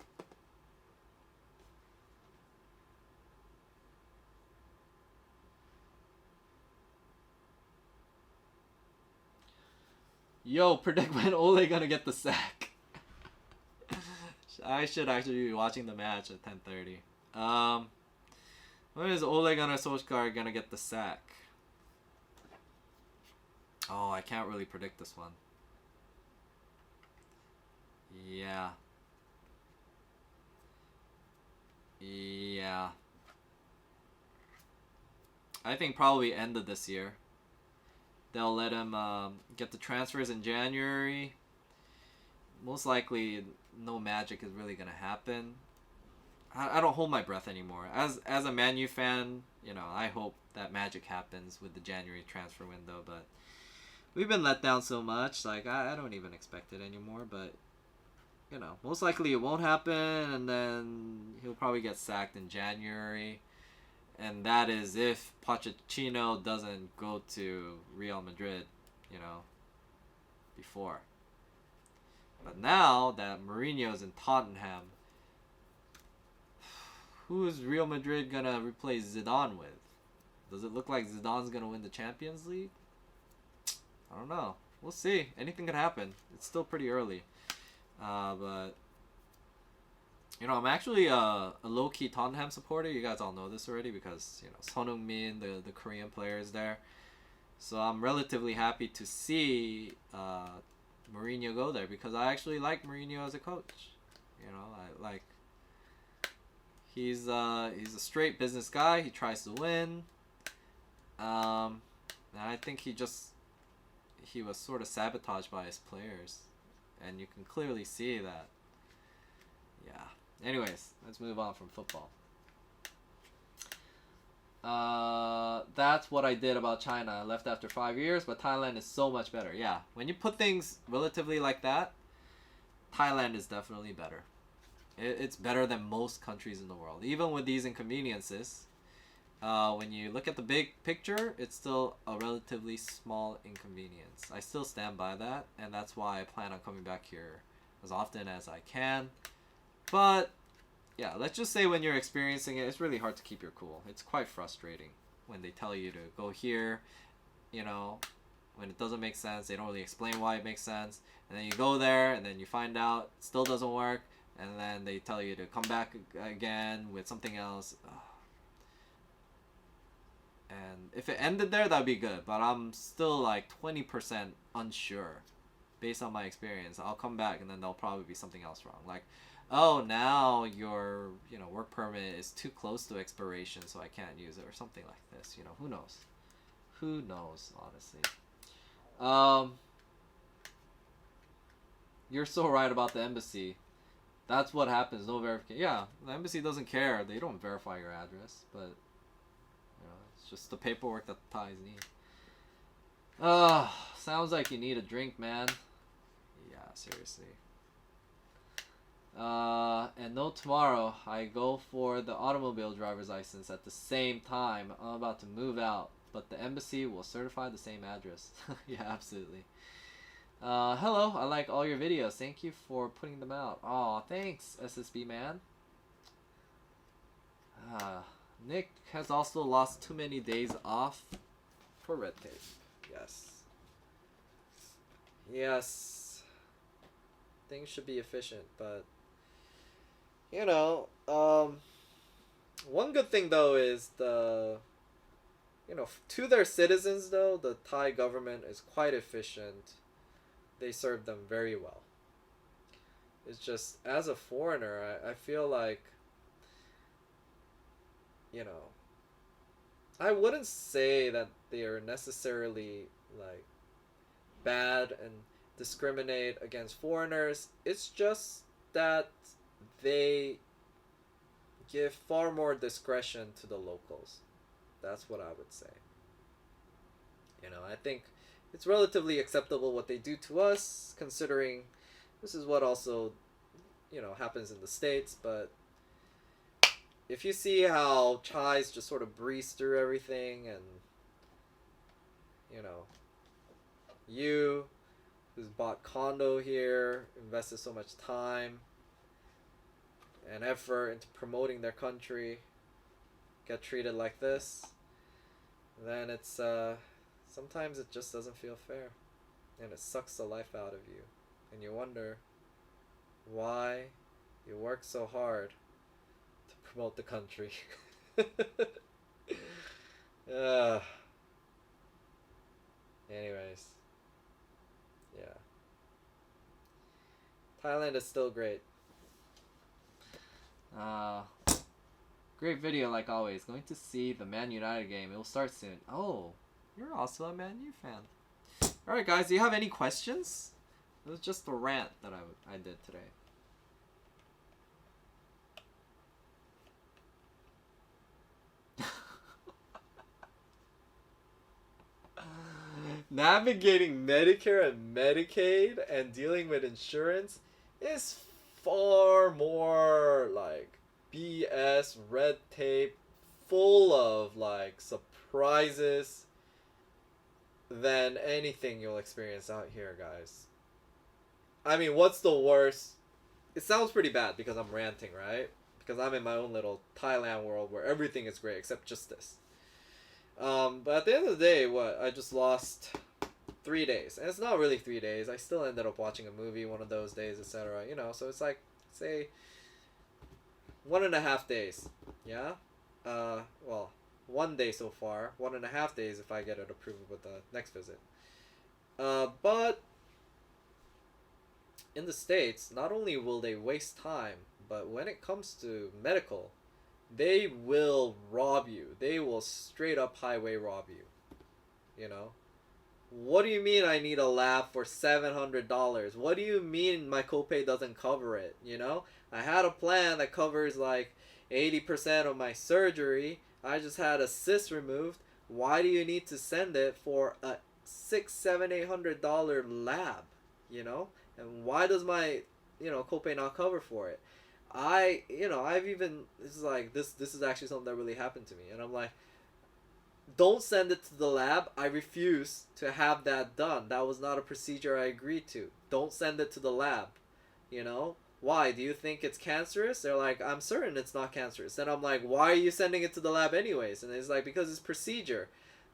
Yo, predict when Ole gonna get the sack. I should actually be watching the match at 10:30. When is Ole Gunnar Solskjaer gonna get the sack? Oh, I can't really predict this one. Yeah. Yeah. I think probably end of this year. They'll let him get the transfers in January. Most likely, no magic is really gonna happen. I don't hold my breath anymore. As a Man U fan, you know, I hope that magic happens with the January transfer window, but we've been let down so much. Like, I don't even expect it anymore, but you know, most likely it won't happen, and then he'll probably get sacked in January. And that is if Pochettino doesn't go to Real Madrid, you know, before. But now that Mourinho's in Tottenham, who is Real Madrid gonna replace Zidane with? Does it look like Zidane's gonna win the Champions League? I don't know. We'll see. Anything could happen. It's still pretty early. But you know, I'm actually a low-key Tottenham supporter. You guys all know this already because, you know, Son Heung-min, the Korean player, is there. So I'm relatively happy to see Mourinho go there because I actually like Mourinho as a coach. You know, I like. He's a straight business guy. He tries to win. And I think he was sort of sabotaged by his players, and you can clearly see that. Yeah. Anyways, let's move on from football. That's what I did about China. I left after 5 years, but Thailand is so much better. Yeah, when you put things relatively like that, Thailand is definitely better. It's better than most countries in the world. Even with these inconveniences, when you look at the big picture, it's still a relatively small inconvenience. I still stand by that, and that's why I plan on coming back here as often as I can. But yeah, let's just say when you're experiencing it, it's really hard to keep your cool. It's quite frustrating when they tell you to go here, you know, when it doesn't make sense. They don't really explain why it makes sense. And then you go there, and then you find out it still doesn't work. And then they tell you to come back again with something else. And if it ended there, that'd be good. But I'm still like 20% unsure based on my experience. I'll come back, and then there'll probably be something else wrong. Like, oh, now your work permit is too close to expiration, so I can't use it, or something like this. You know, who knows? Who knows, honestly. You're so right about the embassy. That's what happens. No verification. Yeah, the embassy doesn't care. They don't verify your address, but you know, it's just the paperwork that the Thais need. Sounds like you need a drink, man. Yeah, seriously. And no, tomorrow I go for the automobile driver's license at the same time. I'm about to move out, but the embassy will certify the same address. Yeah, absolutely. Hello, I like all your videos. Thank you for putting them out. Aw, thanks, SSB man. Nick has also lost too many days off for red tape. Yes. Yes. Things should be efficient, but you know, One good thing though is to their citizens though, the Thai government is quite efficient. They serve them very well. It's just as a foreigner, I feel like, you know, I wouldn't say that they are necessarily like bad and discriminate against foreigners. It's just that they give far more discretion to the locals. That's what I would say. I think it's relatively acceptable what they do to us, considering this is what also, happens in the States. But if you see how Chais just sort of breeze through everything, and, you know, you, who's bought condo here, invested so much time and effort into promoting their country, get treated like this, then it's sometimes it just doesn't feel fair, and it sucks the life out of you, and you wonder why you work so hard to promote the country. Anyways, yeah, Thailand is still great. Uh, Great video like always. Going to see the Man United game. It will start soon. Oh, you're also a Man U fan. Alright guys, do you have any questions? It was just a rant that I did today. Navigating Medicare and Medicaid and dealing with insurance is far more like BS, red tape, full of like surprises than anything you'll experience out here, guys. I mean, what's the worst? It sounds pretty bad because I'm ranting, right? Because I'm in my own little Thailand world where everything is great except just this. But at the end of the day, I just lost 3 days. And it's not really 3 days. I still ended up watching a movie one of those days, etc. So it's like, say, 1.5 days. Yeah? Well, 1 day so far. 1.5 days if I get it approved with the next visit. But in the States, not only will they waste time, but when it comes to medical, they will rob you. They will straight up highway rob you. What do you mean I need a lab for $700? What do you mean my copay doesn't cover it? I had a plan that covers like 80% of my surgery. I just had a cyst removed. Why do you need to send it for a $600, $700, $800 lab? And why does my copay not cover for it? I've even this is actually something that really happened to me, and I'm like, don't send it to the lab. I refuse to have that done. That was not a procedure I agreed to. Don't send it to the lab. Why? Do you think it's cancerous? They're like, I'm certain it's not cancerous. Then I'm like, why are you sending it to the lab anyways? And it's like, because it's procedure.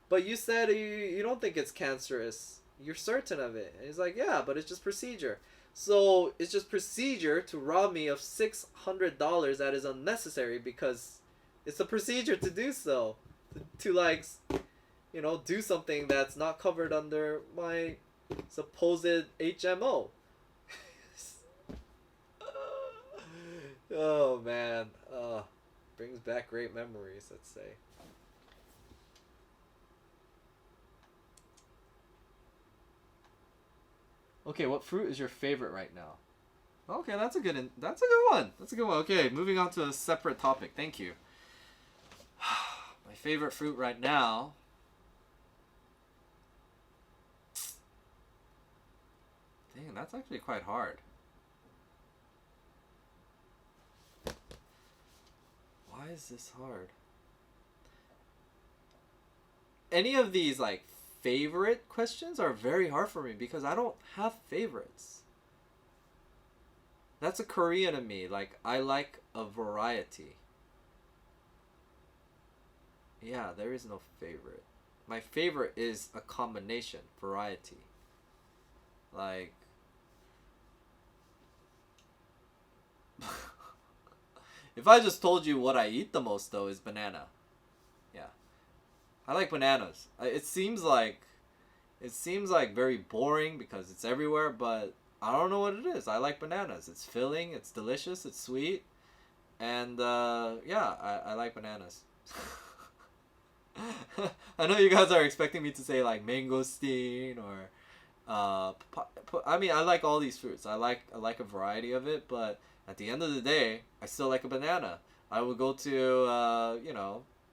But you said you don't think it's cancerous. You're certain of it. And he's like, yeah, but it's just procedure. So it's just procedure to rob me of $600 that is unnecessary because it's a procedure to do so. To like, do something that's not covered under my supposed HMO. Oh man, brings back great memories, let's say. Okay, what fruit is your favorite right now? Okay, that's a good one. That's a good one. Okay, moving on to a separate topic. Thank you. My favorite fruit right now. Dang, that's actually quite hard. Why is this hard? Any of these like favorite questions are very hard for me because I don't have favorites. That's a Korean in me. Like, I like a variety. Yeah, there is no favorite. My favorite is a combination, variety. Like, If I just told you what I eat the most though is banana. Yeah. I like bananas. It seems like very boring because it's everywhere, but I don't know what it is. I like bananas. It's filling, it's delicious, it's sweet, and yeah, I like bananas. I know you guys are expecting me to say like mangosteen or I mean, I like all these fruits. I like a variety of it, but at the end of the day, I still like a banana. I would go to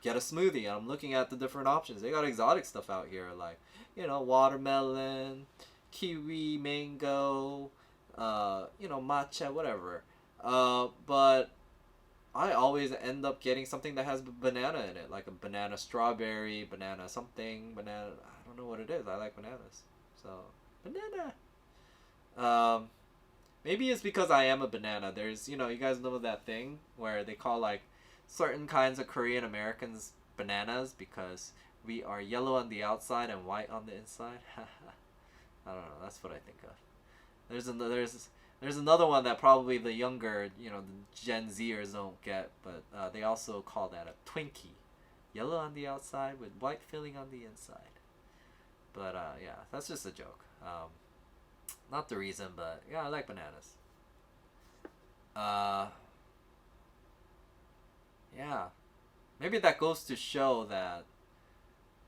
get a smoothie, and I'm looking at the different options. They got exotic stuff out here, like watermelon, kiwi, mango, matcha, whatever. But I always end up getting something that has banana in it, like a banana strawberry, banana something, banana. I don't know what it is. I like bananas, so banana. Um, Maybe it's because I am a banana. There's, you guys know that thing where they call like certain kinds of Korean Americans bananas because we are yellow on the outside and white on the inside. I don't know. That's what I think of. There's another one that probably the younger, the Gen Zers don't get, but they also call that a Twinkie. Yellow on the outside with white filling on the inside. But yeah, that's just a joke. Not the reason, but yeah, I like bananas. Uh, yeah. Maybe that goes to show that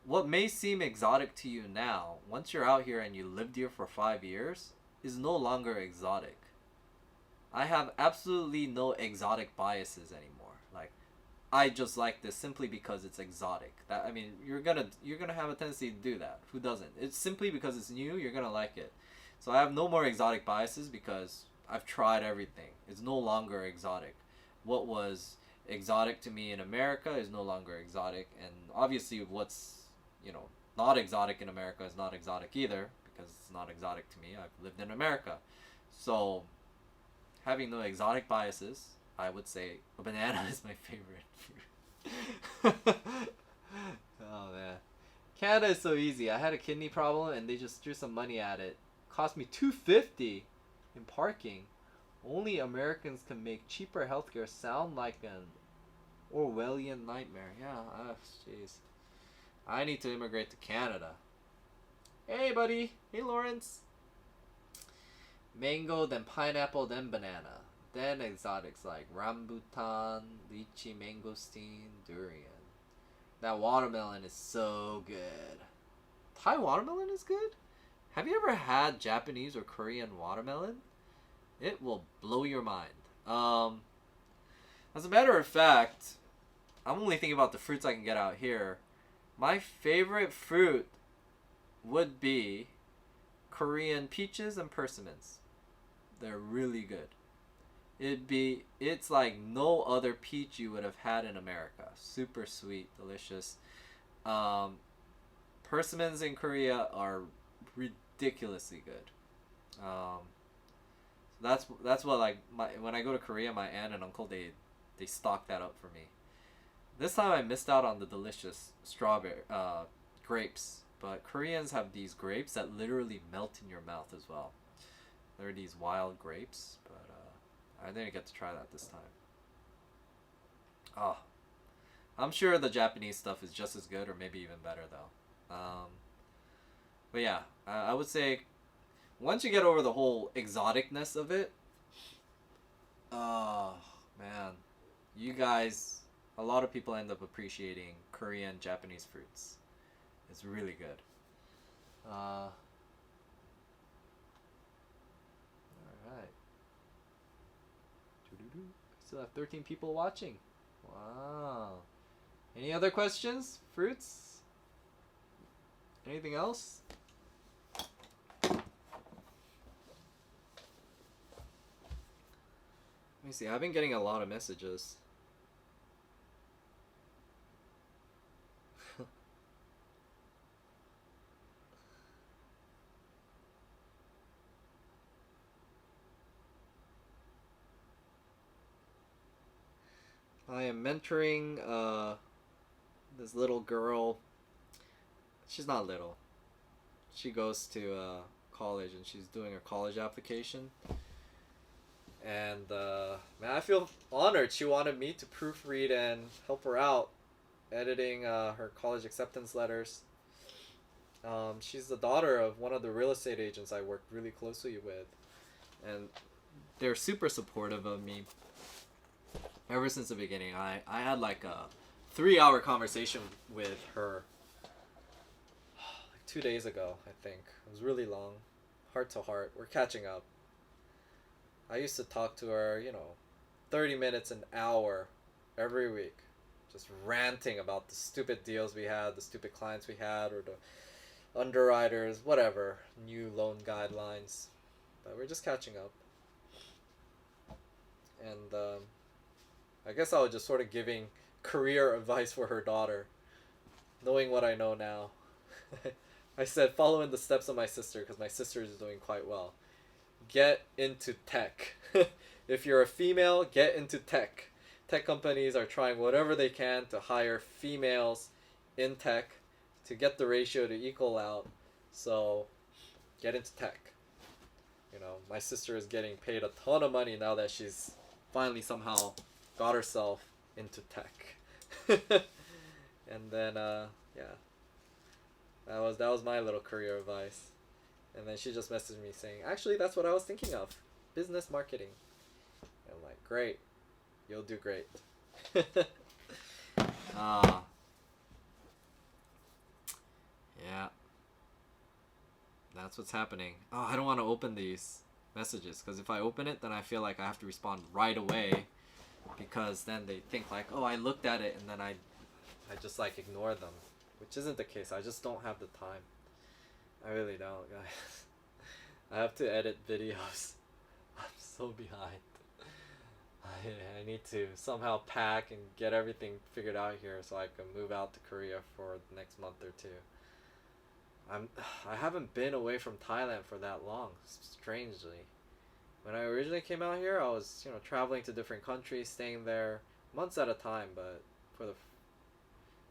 what may seem exotic to you now, once you're out here and you lived here for 5 years, is no longer exotic. I have absolutely no exotic biases anymore. Like, I just like this simply because it's exotic. That I mean, you're gonna have a tendency to do that. Who doesn't? It's simply because it's new. You're gonna like it. So I have no more exotic biases because I've tried everything. It's no longer exotic. What was exotic to me in America is no longer exotic, and obviously what's not exotic in America is not exotic either because it's not exotic to me. I've lived in America, so having no exotic biases, I would say a banana is my favorite fruit. Oh man, Canada is so easy. I had a kidney problem and they just threw some money at it. Cost me $250 in parking. Only Americans can make cheaper healthcare sound like an Orwellian nightmare. Yeah, jeez. I need to immigrate to Canada. Hey, buddy. Hey, Lawrence. Mango, then pineapple, then banana. Then exotics like rambutan, lychee, mangosteen, durian. That watermelon is so good. Thai watermelon is good? Have you ever had Japanese or Korean watermelon? It will blow your mind. As a matter of fact, I'm only thinking about the fruits I can get out here. My favorite fruit would be Korean peaches and persimmons. They're really good. It's like no other peach you would have had in America. Super sweet, delicious. Persimmons in Korea are ridiculously good. That's what like when I go to Korea, my aunt and uncle they stock that up for me. This time I missed out on the delicious strawberry grapes, but Koreans have these grapes that literally melt in your mouth as well. They're these wild grapes, but I didn't get to try that this time. Oh, I'm sure the Japanese stuff is just as good or maybe even better though. But yeah, I would say once you get over the whole exoticness of it, oh man, you guys, a lot of people end up appreciating Korean Japanese fruits. It's really good. All right. Still have 13 people watching. Wow. Any other questions? Fruits? Anything else? Let me see. I've been getting a lot of messages. I am mentoring this little girl. She's not little. She goes to college and she's doing her college application. And man, I feel honored. She wanted me to proofread and help her out editing her college acceptance letters. She's the daughter of one of the real estate agents I worked really closely with, and they're super supportive of me ever since the beginning. I had like a 3 hour conversation with her like 2 days ago, I think. It was really long, heart to heart. We're catching up. I used to talk to her, 30 minutes, an hour every week, just ranting about the stupid deals we had, the stupid clients we had, or the underwriters, whatever, new loan guidelines. But we're just catching up. And I guess I was just sort of giving career advice for her daughter, knowing what I know now. I said, follow in the steps of my sister because my sister is doing quite well. Get into tech. If you're a female, get into tech. Tech companies are trying whatever they can to hire females in tech to get the ratio to equal out. So get into tech. My sister is getting paid a ton of money now that she's finally somehow got herself into tech. And then yeah, that was my little career advice. And then she just messaged me saying, actually, that's what I was thinking of, business marketing. And I'm like, great, you'll do great. uh, yeah, that's what's happening. Oh, I don't want to open these messages because if I open it, then I feel like I have to respond right away, because then they think like, oh, I looked at it, and then I just like ignore them, which isn't the case. I just don't have the time. I really don't, guys. I have to edit videos. I'm so behind. I need to somehow pack and get everything figured out here so I can move out to Korea for the next month or two. I haven't been away from Thailand for that long, strangely. When I originally came out here, I was, traveling to different countries, staying there months at a time, but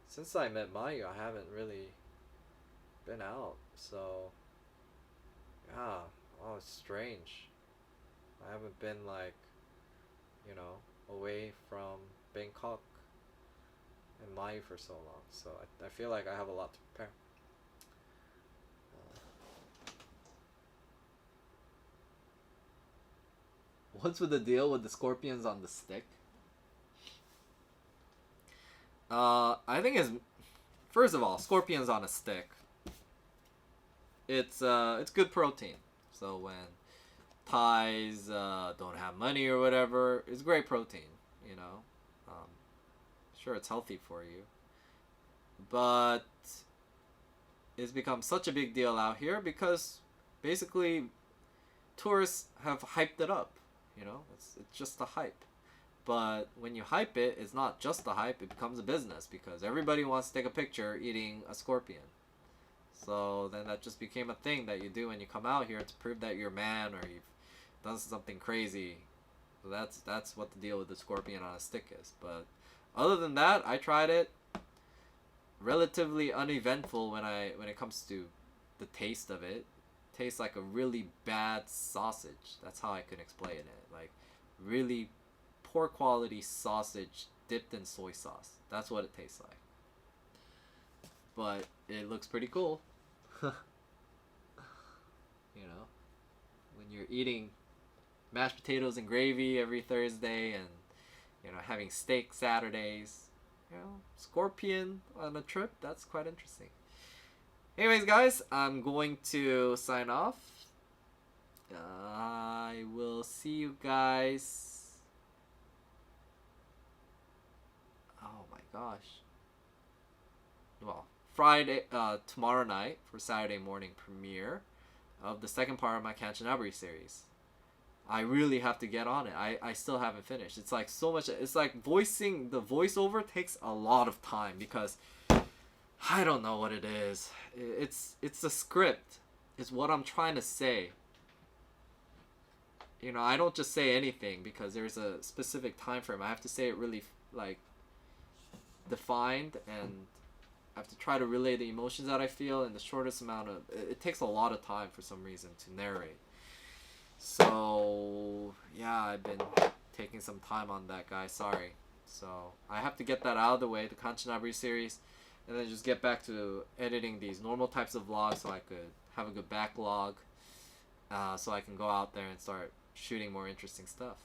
since I met Mayu, I haven't really been out. So yeah, oh, it's strange. I haven't been like, away from Bangkok and Mayu for so long. So I feel like I have a lot to prepare. What's with the deal with the scorpions on the stick? I think it's, first of all, scorpions on a stick. It's good protein. So when Thais don't have money or whatever, it's great protein. Um, sure, it's healthy for you, but it's become such a big deal out here because basically tourists have hyped it up. It's just a hype. But when you hype it, it's not just a hype, it becomes a business because everybody wants to take a picture eating a scorpion. So then that just became a thing that you do when you come out here to prove that you're a man or you've done something crazy. So that's what the deal with the scorpion on a stick is. But other than that, I tried it. Relatively uneventful when it comes to the taste of it. Tastes like a really bad sausage. That's how I can explain it. Like really poor quality sausage dipped in soy sauce. That's what it tastes like. But it looks pretty cool. When you're eating mashed potatoes and gravy every Thursday and having steak Saturdays, scorpion on a trip, that's quite interesting. Anyways, guys, I'm going to sign off. I will see you guys. Oh my gosh. Well, Friday, tomorrow night for Saturday morning premiere of the second part of my Kanchanaburi series. I really have to get on it. I still haven't finished. It's like so much. It's like voicing, the voiceover takes a lot of time because I don't know what it is. It's the script. It's what I'm trying to say. I don't just say anything because there's a specific time frame. I have to say it really like defined, and I have to try to relay the emotions that I feel in the shortest amount of. It takes a lot of time for some reason to narrate. So yeah, I've been taking some time on that, guy. Sorry. So I have to get that out of the way, the Kanchanaburi series, and then just get back to editing these normal types of vlogs so I could have a good backlog, so I can go out there and start shooting more interesting stuff.